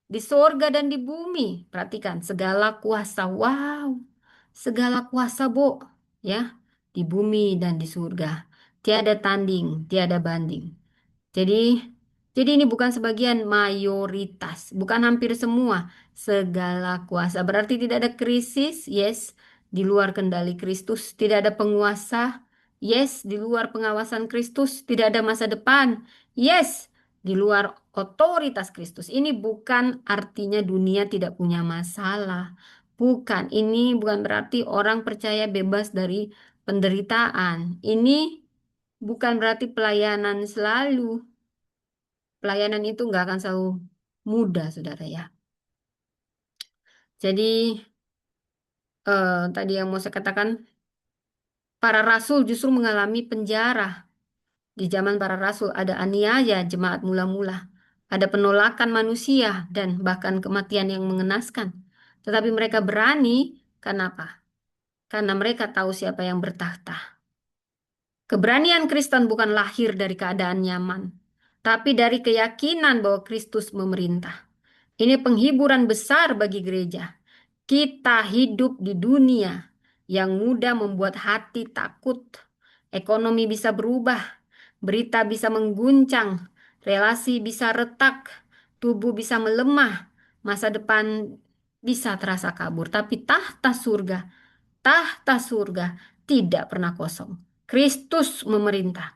di sorga dan di bumi. Perhatikan, segala kuasa. Wow, segala kuasa, Bu, ya, di bumi dan di surga. Tiada tanding, tiada banding. Jadi, jadi ini bukan sebagian, mayoritas, bukan hampir semua, segala kuasa. Berarti tidak ada krisis, yes, di luar kendali Kristus. Tidak ada penguasa, yes, di luar pengawasan Kristus. Tidak ada masa depan, yes, di luar otoritas Kristus. Ini bukan artinya dunia tidak punya masalah. Bukan, ini bukan berarti orang percaya bebas dari penderitaan. Ini bukan berarti pelayanan selalu. Pelayanan itu nggak akan selalu mudah, saudara ya. Jadi tadi yang mau saya katakan, para rasul justru mengalami penjara. Di zaman para rasul ada aniaya jemaat mula-mula, ada penolakan manusia dan bahkan kematian yang mengenaskan. Tetapi mereka berani, kenapa? Karena mereka tahu siapa yang bertahta. Keberanian Kristen bukan lahir dari keadaan nyaman, tapi dari keyakinan bahwa Kristus memerintah. Ini penghiburan besar bagi gereja. Kita hidup di dunia yang mudah membuat hati takut. Ekonomi bisa berubah, berita bisa mengguncang, relasi bisa retak, tubuh bisa melemah, masa depan bisa terasa kabur. Tapi tahta surga tidak pernah kosong. Kristus memerintah.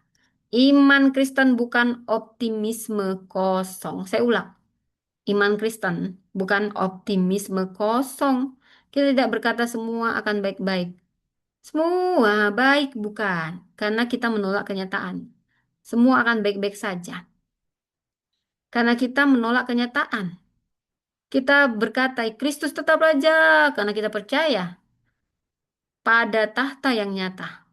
Iman Kristen bukan optimisme kosong. Saya ulang. Iman Kristen bukan optimisme kosong. Kita tidak berkata semua akan baik-baik. Semua baik bukan, karena kita menolak kenyataan. Semua akan baik-baik saja. Karena kita menolak kenyataan. Kita berkata Kristus tetap raja karena kita percaya pada tahta yang nyata.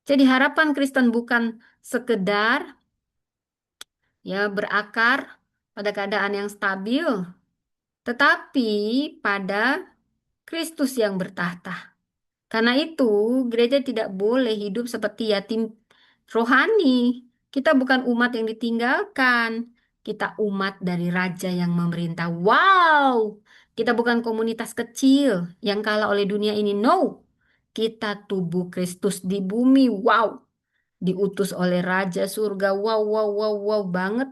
Jadi harapan Kristen bukan sekedar ya berakar pada keadaan yang stabil, tetapi pada Kristus yang bertahta. Karena itu, gereja tidak boleh hidup seperti yatim rohani. Kita bukan umat yang ditinggalkan. Kita umat dari raja yang memerintah. Wow! Kita bukan komunitas kecil yang kalah oleh dunia ini. No! Kita tubuh Kristus di bumi. Wow! Diutus oleh Raja Surga. Wow, wow, wow, wow banget.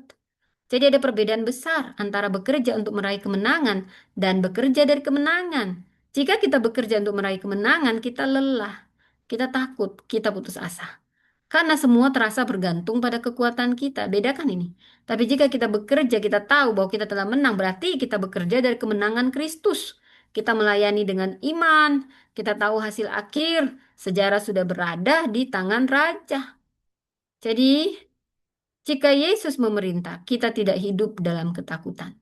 Jadi ada perbedaan besar antara bekerja untuk meraih kemenangan dan bekerja dari kemenangan. Jika kita bekerja untuk meraih kemenangan, kita lelah, kita takut, kita putus asa. Karena semua terasa bergantung pada kekuatan kita. Bedakan ini. Tapi jika kita bekerja, kita tahu bahwa kita telah menang, berarti kita bekerja dari kemenangan Kristus. Kita melayani dengan iman, kita tahu hasil akhir, sejarah sudah berada di tangan Raja. Jadi, jika Yesus memerintah, kita tidak hidup dalam ketakutan.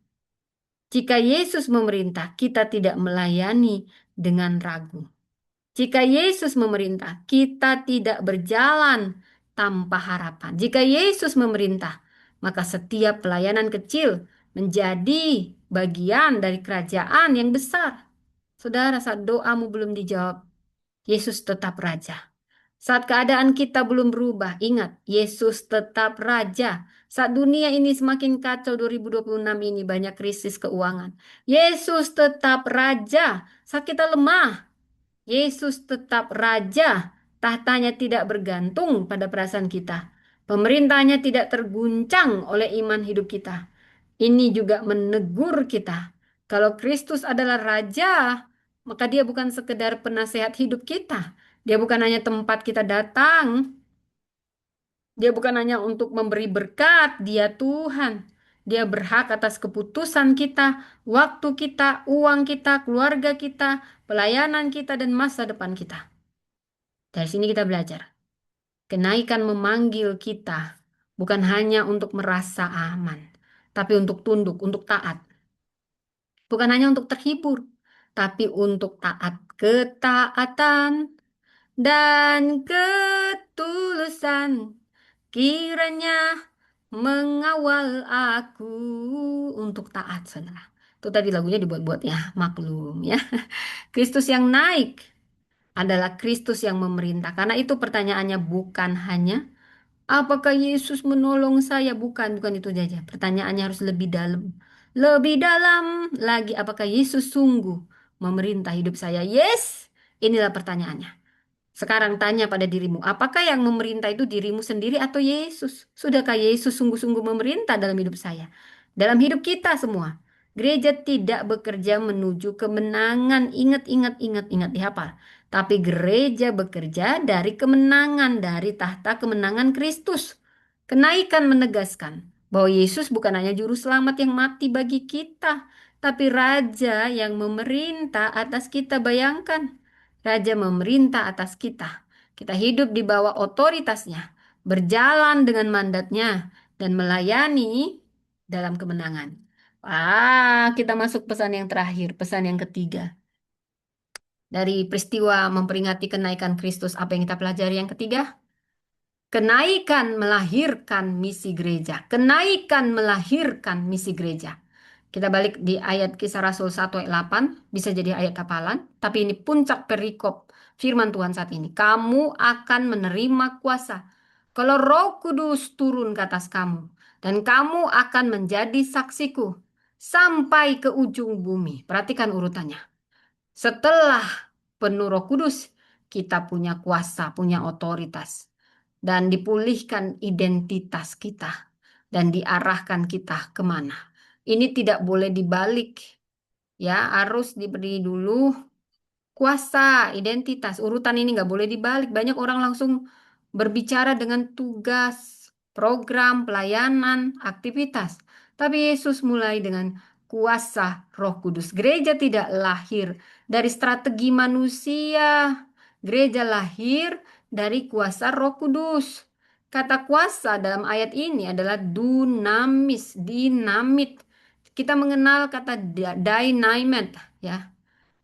Jika Yesus memerintah, kita tidak melayani dengan ragu. Jika Yesus memerintah, kita tidak berjalan tanpa harapan. Jika Yesus memerintah, maka setiap pelayanan kecil menjadi bagian dari kerajaan yang besar. Saudara, saat doamu belum dijawab, Yesus tetap raja. Saat keadaan kita belum berubah, ingat, Yesus tetap raja. Saat dunia ini semakin kacau 2026 ini banyak krisis keuangan. Yesus tetap raja. Saat kita lemah, Yesus tetap raja. Tahtanya tidak bergantung pada perasaan kita. Pemerintahnya tidak terguncang oleh iman hidup kita. Ini juga menegur kita. Kalau Kristus adalah raja, maka dia bukan sekedar penasehat hidup kita. Dia bukan hanya tempat kita datang. Dia bukan hanya untuk memberi berkat. Dia Tuhan. Dia berhak atas keputusan kita, waktu kita, uang kita, keluarga kita, pelayanan kita, dan masa depan kita. Dari sini kita belajar. Kenaikan memanggil kita bukan hanya untuk merasa aman, tapi untuk tunduk, untuk taat. Bukan hanya untuk terhibur, tapi untuk taat. Ketaatan dan ketulusan kiranya mengawal aku untuk taat, saudara. Itu tadi lagunya dibuat-buat ya, maklum ya. Kristus yang naik adalah Kristus yang memerintah. Karena itu pertanyaannya bukan hanya apakah Yesus menolong saya? Bukan, bukan itu saja. Pertanyaannya harus lebih dalam. Lebih dalam lagi, apakah Yesus sungguh memerintah hidup saya? Yes, inilah pertanyaannya. Sekarang tanya pada dirimu, apakah yang memerintah itu dirimu sendiri atau Yesus? Sudahkah Yesus sungguh-sungguh memerintah dalam hidup saya? Dalam hidup kita semua. Gereja tidak bekerja menuju kemenangan. Ingat, ingat, ingat, ingat, dihafal. Tapi gereja bekerja dari kemenangan, dari tahta kemenangan Kristus. Kenaikan menegaskan bahwa Yesus bukan hanya juru selamat yang mati bagi kita, tapi Raja yang memerintah atas kita. Bayangkan. Raja memerintah atas kita. Kita hidup di bawah otoritasnya, berjalan dengan mandatnya, dan melayani dalam kemenangan. Kita masuk pesan yang terakhir, pesan yang ketiga. Dari peristiwa memperingati kenaikan Kristus, apa yang kita pelajari yang ketiga? Kenaikan melahirkan misi gereja. Kenaikan melahirkan misi gereja. Kita balik di ayat Kisah Rasul 1 ayat 8, bisa jadi ayat hafalan, tapi ini puncak perikop firman Tuhan saat ini. Kamu akan menerima kuasa kalau Roh Kudus turun ke atas kamu, dan kamu akan menjadi saksiku sampai ke ujung bumi. Perhatikan urutannya. Setelah penuh Roh Kudus, kita punya kuasa, punya otoritas, dan dipulihkan identitas kita, dan diarahkan kita kemana. Ini tidak boleh dibalik, ya, harus diberi dulu kuasa, identitas, urutan ini nggak boleh dibalik. Banyak orang langsung berbicara dengan tugas, program, pelayanan, aktivitas. Tapi Yesus mulai dengan kuasa Roh Kudus. Gereja tidak lahir dari strategi manusia. Gereja lahir dari kuasa Roh Kudus. Kata kuasa dalam ayat ini adalah dunamis, dinamit. Kita mengenal kata dynamite, ya.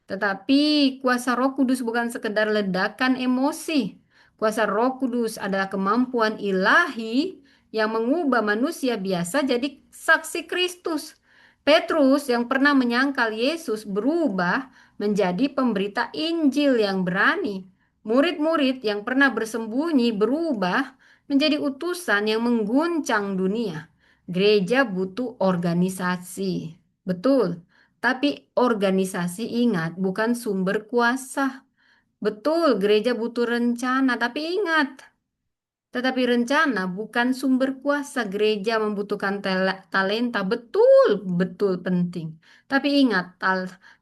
Tetapi kuasa Roh Kudus bukan sekedar ledakan emosi. Kuasa Roh Kudus adalah kemampuan ilahi yang mengubah manusia biasa jadi saksi Kristus. Petrus yang pernah menyangkal Yesus berubah menjadi pemberita Injil yang berani. Murid-murid yang pernah bersembunyi berubah menjadi utusan yang mengguncang dunia. Gereja butuh organisasi. Betul. Tapi organisasi, ingat, bukan sumber kuasa. Betul, gereja butuh rencana, tapi ingat, tetapi rencana bukan sumber kuasa. Gereja membutuhkan talenta, betul, betul penting. Tapi ingat,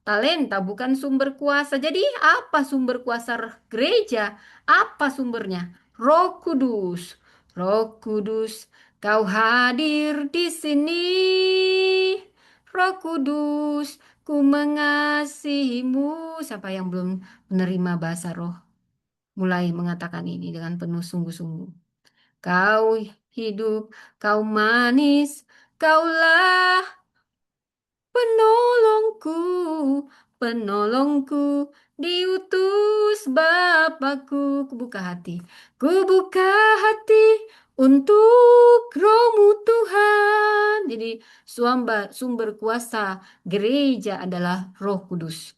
talenta bukan sumber kuasa. Jadi apa sumber kuasa gereja? Apa sumbernya? Roh Kudus. Roh Kudus, kau hadir di sini. Roh Kudus, ku mengasihimu. Siapa yang belum menerima bahasa roh? Mulai mengatakan ini dengan penuh sungguh-sungguh. Kau hidup, kau manis, kaulah penolongku, penolongku, diutus Bapakku. Kubuka hati, kubuka hati untuk Roh-Mu Tuhan. Jadi sumber kuasa gereja adalah Roh Kudus.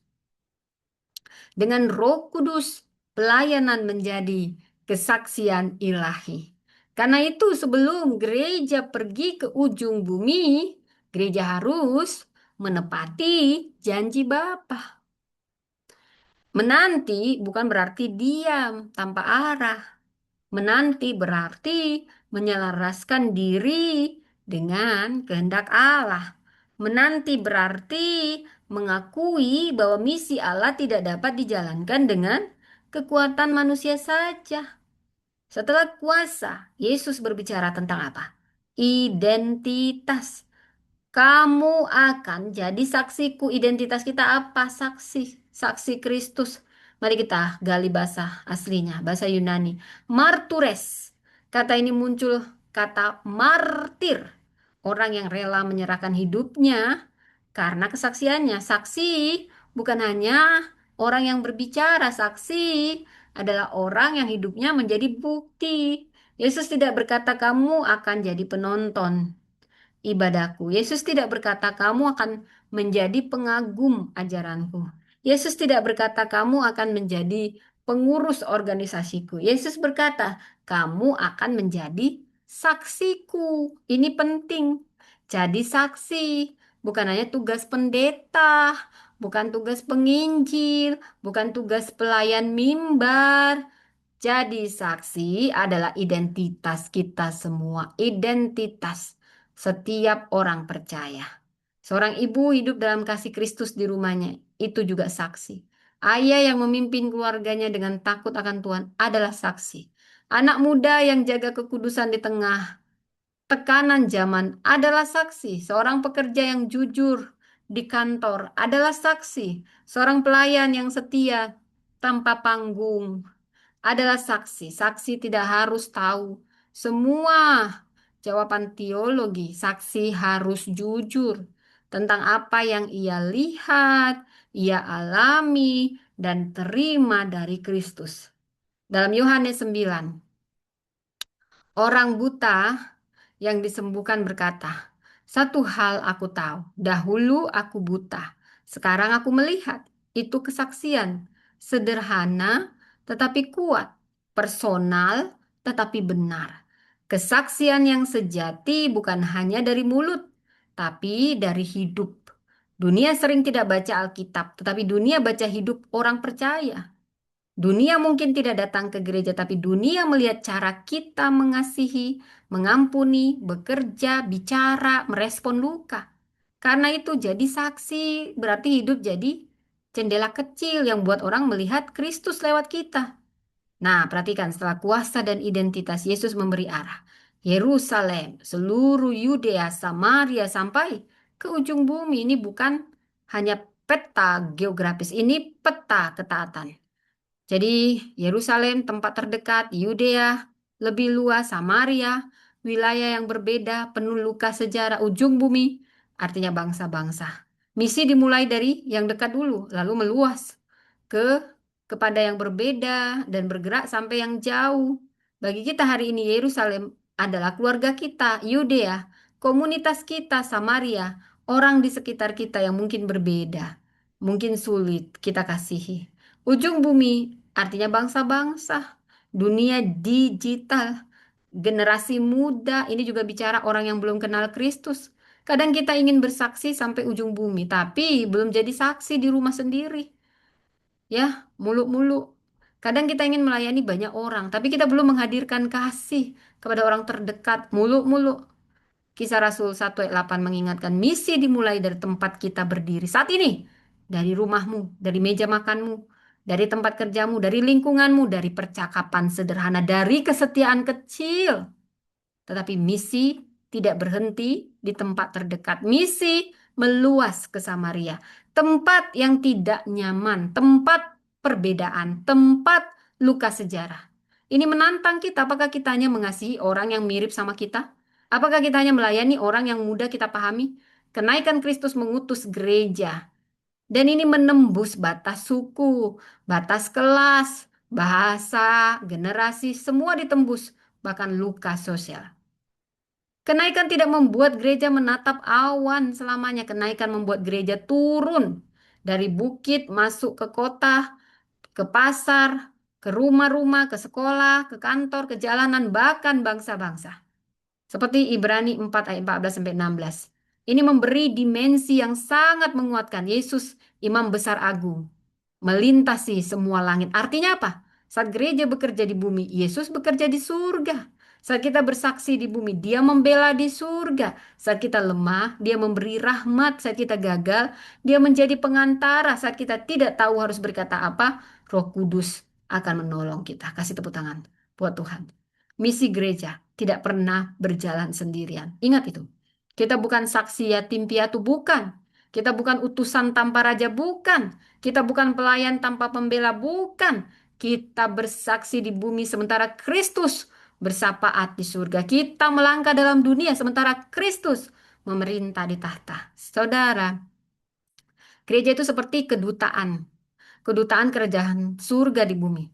Dengan Roh Kudus, pelayanan menjadi kesaksian ilahi. Karena itu, sebelum gereja pergi ke ujung bumi, gereja harus menepati janji Bapa. Menanti bukan berarti diam tanpa arah. Menanti berarti menyelaraskan diri dengan kehendak Allah. Menanti berarti mengakui bahwa misi Allah tidak dapat dijalankan dengan kekuatan manusia saja. Setelah kuasa, Yesus berbicara tentang apa? Identitas. Kamu akan jadi saksiku. Identitas kita apa? Saksi. Saksi Kristus. Mari kita gali bahasa aslinya, bahasa Yunani. Martures. Kata ini muncul kata martir. Orang yang rela menyerahkan hidupnya karena kesaksiannya. Saksi bukan hanya orang yang berbicara. Saksi adalah orang yang hidupnya menjadi bukti. Yesus tidak berkata kamu akan jadi penonton ibadahku. Yesus tidak berkata kamu akan menjadi pengagum ajaranku. Yesus tidak berkata kamu akan menjadi pengurus organisasiku. Yesus berkata kamu akan menjadi saksiku. Ini penting. Jadi saksi bukan hanya tugas pendeta, bukan tugas penginjil, bukan tugas pelayan mimbar. Jadi saksi adalah identitas kita semua, identitas setiap orang percaya. Seorang ibu hidup dalam kasih Kristus di rumahnya, itu juga saksi. Ayah yang memimpin keluarganya dengan takut akan Tuhan adalah saksi. Anak muda yang jaga kekudusan di tengah tekanan zaman adalah saksi. Seorang pekerja yang jujur di kantor adalah saksi. Seorang pelayan yang setia tanpa panggung adalah saksi. Saksi tidak harus tahu semua jawaban teologi. Saksi harus jujur tentang apa yang ia lihat, ia alami, dan terima dari Kristus. Dalam Yohanes 9, orang buta yang disembuhkan berkata, "Satu hal aku tahu, dahulu aku buta, sekarang aku melihat." Itu kesaksian, sederhana tetapi kuat, personal tetapi benar. Kesaksian yang sejati bukan hanya dari mulut, tapi dari hidup. Dunia sering tidak baca Alkitab, tetapi dunia baca hidup orang percaya. Dunia mungkin tidak datang ke gereja, tapi dunia melihat cara kita mengasihi, mengampuni, bekerja, bicara, merespon luka. Karena itu jadi saksi, berarti hidup jadi jendela kecil yang buat orang melihat Kristus lewat kita. Nah, perhatikan setelah kuasa dan identitas Yesus memberi arah. Yerusalem, seluruh Yudea, Samaria sampai ke ujung bumi. Ini bukan hanya peta geografis, ini peta ketaatan. Jadi Yerusalem tempat terdekat, Yudea lebih luas, Samaria wilayah yang berbeda, penuh luka sejarah, ujung bumi artinya bangsa-bangsa. Misi dimulai dari yang dekat dulu, lalu meluas ke kepada yang berbeda dan bergerak sampai yang jauh. Bagi kita hari ini Yerusalem adalah keluarga kita, Yudea, komunitas kita, Samaria, orang di sekitar kita yang mungkin berbeda, mungkin sulit kita kasihi. Ujung bumi artinya bangsa-bangsa, dunia digital, generasi muda, ini juga bicara orang yang belum kenal Kristus. Kadang kita ingin bersaksi sampai ujung bumi, tapi belum jadi saksi di rumah sendiri. Ya, muluk-muluk. Kadang kita ingin melayani banyak orang, tapi kita belum menghadirkan kasih kepada orang terdekat, muluk-muluk. Kisah Rasul 1 ayat 8 mengingatkan misi dimulai dari tempat kita berdiri saat ini. Dari rumahmu, dari meja makanmu, dari tempat kerjamu, dari lingkunganmu, dari percakapan sederhana, dari kesetiaan kecil. Tetapi misi tidak berhenti di tempat terdekat. Misi meluas ke Samaria. Tempat yang tidak nyaman, tempat perbedaan, tempat luka sejarah. Ini menantang kita, apakah kita hanya mengasihi orang yang mirip sama kita? Apakah kita hanya melayani orang yang mudah kita pahami? Kenaikan Kristus mengutus gereja. Dan ini menembus batas suku, batas kelas, bahasa, generasi, semua ditembus. Bahkan luka sosial. Kenaikan tidak membuat gereja menatap awan selamanya. Kenaikan membuat gereja turun dari bukit masuk ke kota, ke pasar, ke rumah-rumah, ke sekolah, ke kantor, ke jalanan, bahkan bangsa-bangsa. Seperti Ibrani 4 ayat 14 sampai 16. Ini memberi dimensi yang sangat menguatkan. Yesus imam besar agung melintasi semua langit. Artinya apa? Saat gereja bekerja di bumi, Yesus bekerja di surga. Saat kita bersaksi di bumi, Dia membela di surga. Saat kita lemah, Dia memberi rahmat. Saat kita gagal, Dia menjadi pengantara. Saat kita tidak tahu harus berkata apa, Roh Kudus akan menolong kita. Kasih tepuk tangan buat Tuhan. Misi gereja tidak pernah berjalan sendirian. Ingat itu. Kita bukan saksi yatim piatu, bukan. Kita bukan utusan tanpa raja, bukan. Kita bukan pelayan tanpa pembela, bukan. Kita bersaksi di bumi sementara Kristus bersapaat di surga. Kita melangkah dalam dunia sementara Kristus memerintah di tahta. Saudara, gereja itu seperti kedutaan. Kedutaan kerajaan surga di bumi.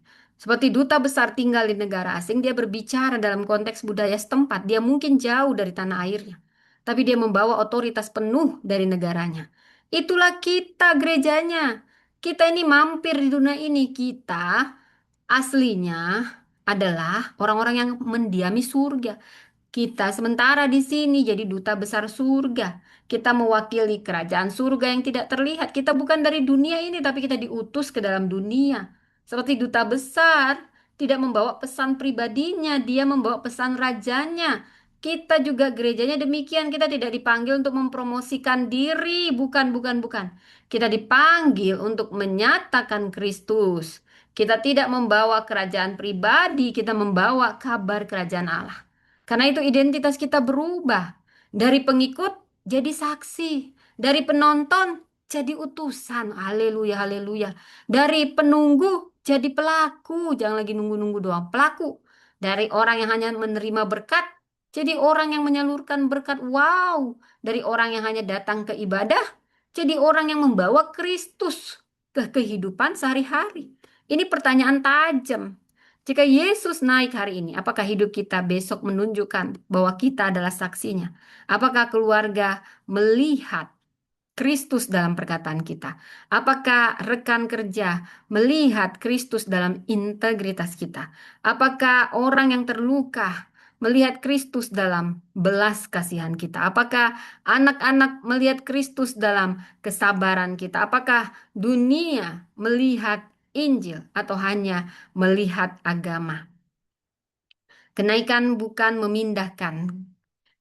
Seperti duta besar tinggal di negara asing, dia berbicara dalam konteks budaya setempat. Dia mungkin jauh dari tanah airnya, tapi dia membawa otoritas penuh dari negaranya. Itulah kita gerejanya. Kita ini mampir di dunia ini. Kita aslinya adalah orang-orang yang mendiami surga. Kita sementara di sini jadi duta besar surga. Kita mewakili kerajaan surga yang tidak terlihat. Kita bukan dari dunia ini, tapi kita diutus ke dalam dunia. Seperti duta besar, tidak membawa pesan pribadinya, dia membawa pesan rajanya. Kita juga gerejanya demikian, kita tidak dipanggil untuk mempromosikan diri, bukan, bukan, bukan. Kita dipanggil untuk menyatakan Kristus. Kita tidak membawa kerajaan pribadi, kita membawa kabar kerajaan Allah. Karena itu identitas kita berubah. Dari pengikut jadi saksi. Dari penonton jadi utusan. Haleluya, haleluya. Dari penunggu jadi pelaku. Jangan lagi nunggu-nunggu doang. Pelaku. Dari orang yang hanya menerima berkat, jadi orang yang menyalurkan berkat. Wow. Dari orang yang hanya datang ke ibadah, jadi orang yang membawa Kristus ke kehidupan sehari-hari. Ini pertanyaan tajam. Jika Yesus naik hari ini, apakah hidup kita besok menunjukkan bahwa kita adalah saksinya? Apakah keluarga melihat Kristus dalam perkataan kita? Apakah rekan kerja melihat Kristus dalam integritas kita? Apakah orang yang terluka melihat Kristus dalam belas kasihan kita? Apakah anak-anak melihat Kristus dalam kesabaran kita? Apakah dunia melihat Injil atau hanya melihat agama? Kenaikan bukan memindahkan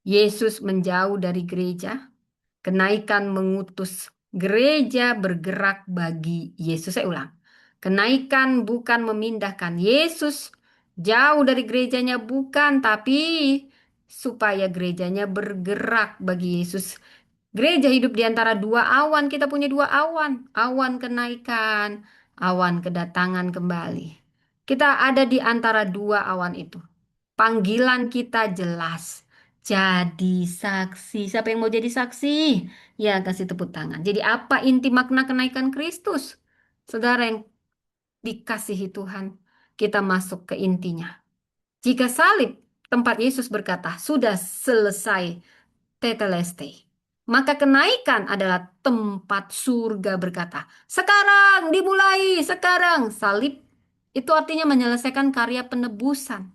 Yesus menjauh dari gereja. Kenaikan mengutus gereja bergerak bagi Yesus. Saya ulang. Kenaikan bukan memindahkan Yesus jauh dari gerejanya, bukan, tapi supaya gerejanya bergerak bagi Yesus. Gereja hidup di antara dua awan. Kita punya dua awan. Awan kenaikan, awan kedatangan kembali. Kita ada di antara dua awan itu. Panggilan kita jelas. Jadi saksi. Siapa yang mau jadi saksi? Ya, kasih tepuk tangan. Jadi apa inti makna kenaikan Kristus? Saudara yang dikasihi Tuhan, kita masuk ke intinya. Jika salib, tempat Yesus berkata, sudah selesai, tetelestai. Maka kenaikan adalah tempat surga berkata, sekarang dimulai, sekarang. Salib itu artinya menyelesaikan karya penebusan.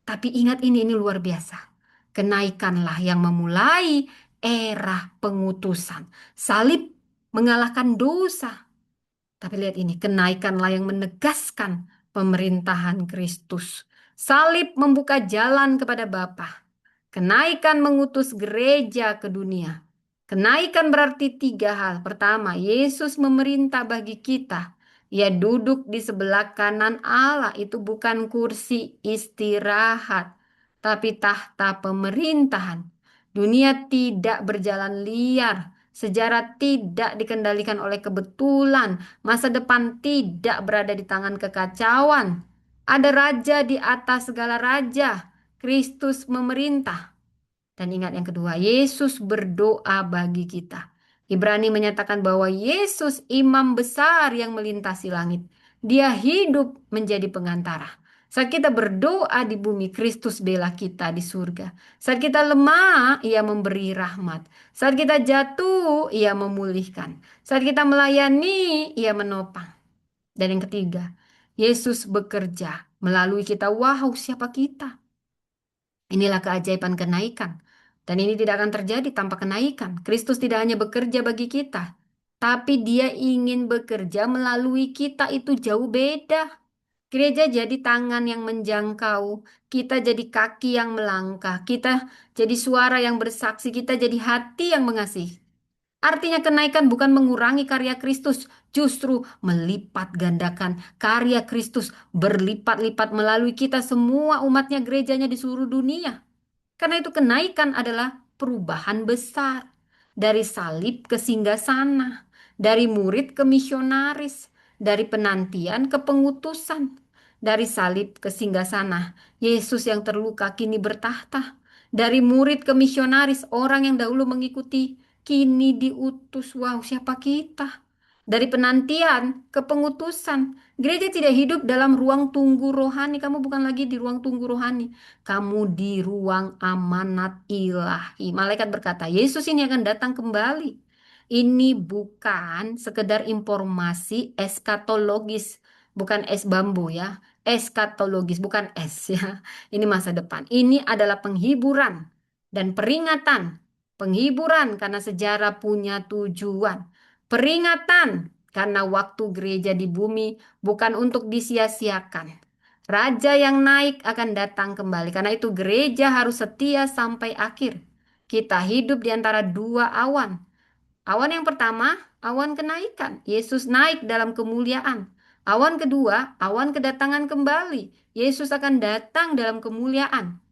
Tapi ingat ini luar biasa. Kenaikanlah yang memulai era pengutusan. Salib mengalahkan dosa. Tapi lihat ini, kenaikanlah yang menegaskan pemerintahan Kristus. Salib membuka jalan kepada Bapa. Kenaikan mengutus gereja ke dunia. Kenaikan berarti tiga hal. Pertama, Yesus memerintah bagi kita. Ia duduk di sebelah kanan Allah. Itu bukan kursi istirahat, tapi tahta pemerintahan. Dunia tidak berjalan liar. Sejarah tidak dikendalikan oleh kebetulan. Masa depan tidak berada di tangan kekacauan. Ada raja di atas segala raja. Kristus memerintah. Dan ingat yang kedua, Yesus berdoa bagi kita. Ibrani menyatakan bahwa Yesus imam besar yang melintasi langit. Dia hidup menjadi pengantara. Saat kita berdoa di bumi, Kristus bela kita di surga. Saat kita lemah, Ia memberi rahmat. Saat kita jatuh, Ia memulihkan. Saat kita melayani, Ia menopang. Dan yang ketiga, Yesus bekerja melalui kita. Wow, siapa kita? Inilah keajaiban kenaikan. Dan ini tidak akan terjadi tanpa kenaikan. Kristus tidak hanya bekerja bagi kita, tapi Dia ingin bekerja melalui kita. Itu jauh beda. Gereja jadi tangan yang menjangkau, kita jadi kaki yang melangkah, kita jadi suara yang bersaksi, kita jadi hati yang mengasihi. Artinya kenaikan bukan mengurangi karya Kristus, justru melipat gandakan karya Kristus berlipat-lipat melalui kita semua umatnya gerejanya di seluruh dunia. Karena itu kenaikan adalah perubahan besar. Dari salib ke singgasana, dari murid ke misionaris, dari penantian ke pengutusan. Dari salib ke singgasana, Yesus yang terluka kini bertahta. Dari murid ke misionaris, orang yang dahulu mengikuti kini diutus. Wow, siapa kita? Dari penantian ke pengutusan. Gereja tidak hidup dalam ruang tunggu rohani. Kamu bukan lagi di ruang tunggu rohani. Kamu di ruang amanat ilahi. Malaikat berkata, Yesus ini akan datang kembali. Ini bukan sekedar informasi eskatologis, bukan es bambu ya. eskatologis, bukan es ya. Ini masa depan. Ini adalah penghiburan dan peringatan. Penghiburan karena sejarah punya tujuan. Peringatan karena waktu gereja di bumi bukan untuk disia-siakan. Raja yang naik akan datang kembali. Karena itu gereja harus setia sampai akhir. Kita hidup di antara dua awan. Awan yang pertama, awan kenaikan. Yesus naik dalam kemuliaan. Awan kedua, awan kedatangan kembali. Yesus akan datang dalam kemuliaan.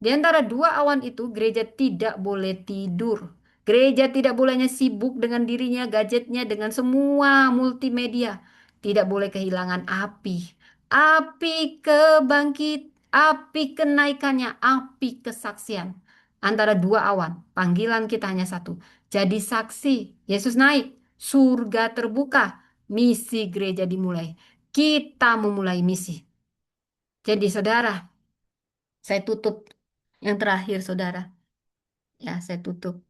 Di antara dua awan itu, gereja tidak boleh tidur. Gereja tidak boleh hanya sibuk dengan dirinya, gadgetnya, dengan semua multimedia. Tidak boleh kehilangan api. Api kebangkit, api kenaikannya, api kesaksian. Antara dua awan, panggilan kita hanya satu. Jadi saksi, Yesus naik, surga terbuka, misi gereja dimulai. Kita memulai misi. Jadi saudara, saya tutup yang terakhir, saudara. Ya, saya tutup.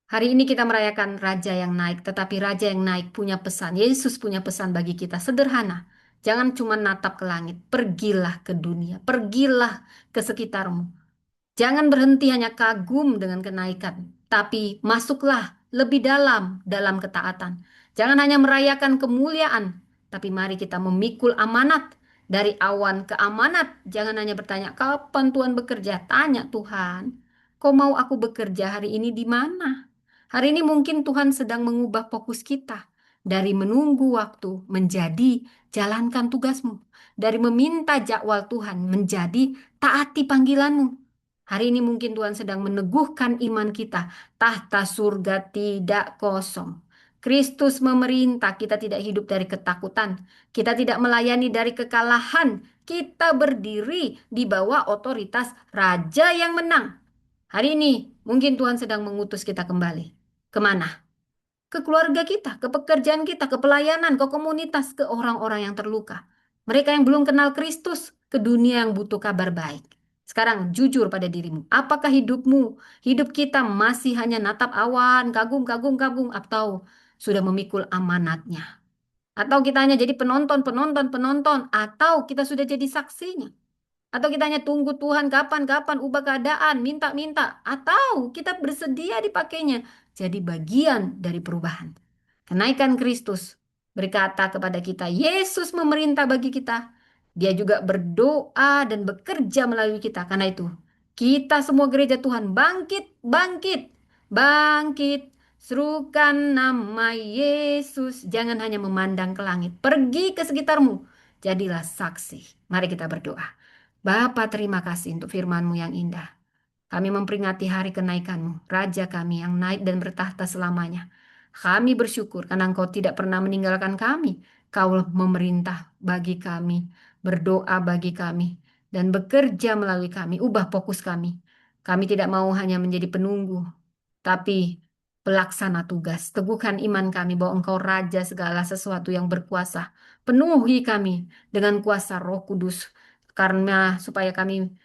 Hari ini kita merayakan Raja yang naik, tetapi Raja yang naik punya pesan. Yesus punya pesan bagi kita, sederhana. Jangan cuma natap ke langit, pergilah ke dunia, pergilah ke sekitarmu. Jangan berhenti hanya kagum dengan kenaikan, tapi masuklah lebih dalam ketaatan. Jangan hanya merayakan kemuliaan, tapi mari kita memikul amanat dari awan ke amanat. Jangan hanya bertanya, kapan Tuhan bekerja? Tanya Tuhan, kau mau aku bekerja hari ini di mana? Hari ini mungkin Tuhan sedang mengubah fokus kita dari menunggu waktu menjadi jalankan tugasmu. Dari meminta jadwal Tuhan menjadi taati panggilanmu. Hari ini mungkin Tuhan sedang meneguhkan iman kita. Tahta surga tidak kosong. Kristus memerintah, kita tidak hidup dari ketakutan. Kita tidak melayani dari kekalahan. Kita berdiri di bawah otoritas Raja yang menang. Hari ini mungkin Tuhan sedang mengutus kita kembali. Kemana? Ke keluarga kita, ke pekerjaan kita, ke pelayanan, ke komunitas, ke orang-orang yang terluka. Mereka yang belum kenal Kristus, ke dunia yang butuh kabar baik. Sekarang jujur pada dirimu, apakah hidupmu, hidup kita masih hanya natap awan, kagum, kagum, kagum, atau sudah memikul amanatnya? Atau kita hanya jadi penonton, penonton, penonton, atau kita sudah jadi saksinya? Atau kita hanya tunggu Tuhan kapan-kapan ubah keadaan, minta-minta. Atau kita bersedia dipakainya jadi bagian dari perubahan. Kenaikan Kristus berkata kepada kita, Yesus memerintah bagi kita. Dia juga berdoa dan bekerja melalui kita. Karena itu, kita semua gereja Tuhan bangkit, bangkit, bangkit. Serukan nama Yesus. Jangan hanya memandang ke langit. Pergi ke sekitarmu. Jadilah saksi. Mari kita berdoa. Bapa, terima kasih untuk firman-Mu yang indah. Kami memperingati hari kenaikan-Mu, Raja kami yang naik dan bertahta selamanya. Kami bersyukur karena Engkau tidak pernah meninggalkan kami. Kau memerintah bagi kami, berdoa bagi kami, dan bekerja melalui kami. Ubah fokus kami. Kami tidak mau hanya menjadi penunggu, tapi pelaksana tugas. Teguhkan iman kami bahwa Engkau Raja segala sesuatu yang berkuasa. Penuhi kami dengan kuasa Roh Kudus, karena supaya kami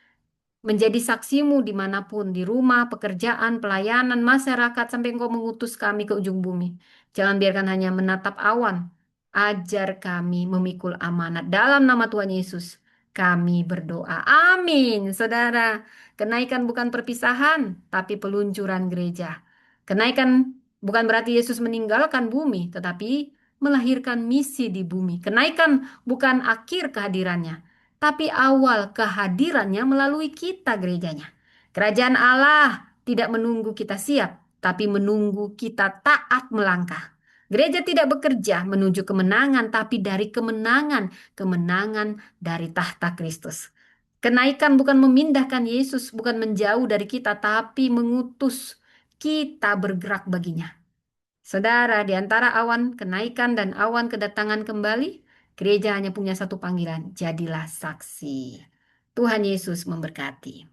menjadi saksimu dimanapun, di rumah, pekerjaan, pelayanan, masyarakat, sampai Engkau mengutus kami ke ujung bumi. Jangan biarkan hanya menatap awan. Ajar kami memikul amanat. Dalam nama Tuhan Yesus, kami berdoa. Amin. Saudara, kenaikan bukan perpisahan, tapi peluncuran gereja. Kenaikan bukan berarti Yesus meninggalkan bumi, tetapi melahirkan misi di bumi. Kenaikan bukan akhir kehadirannya, tapi awal kehadirannya melalui kita gerejanya. Kerajaan Allah tidak menunggu kita siap, tapi menunggu kita taat melangkah. Gereja tidak bekerja menuju kemenangan, tapi dari kemenangan, kemenangan dari tahta Kristus. Kenaikan bukan memindahkan Yesus, bukan menjauh dari kita, tapi mengutus kita bergerak baginya. Saudara, di antara awan kenaikan dan awan kedatangan kembali, gereja hanya punya satu panggilan, jadilah saksi. Tuhan Yesus memberkati.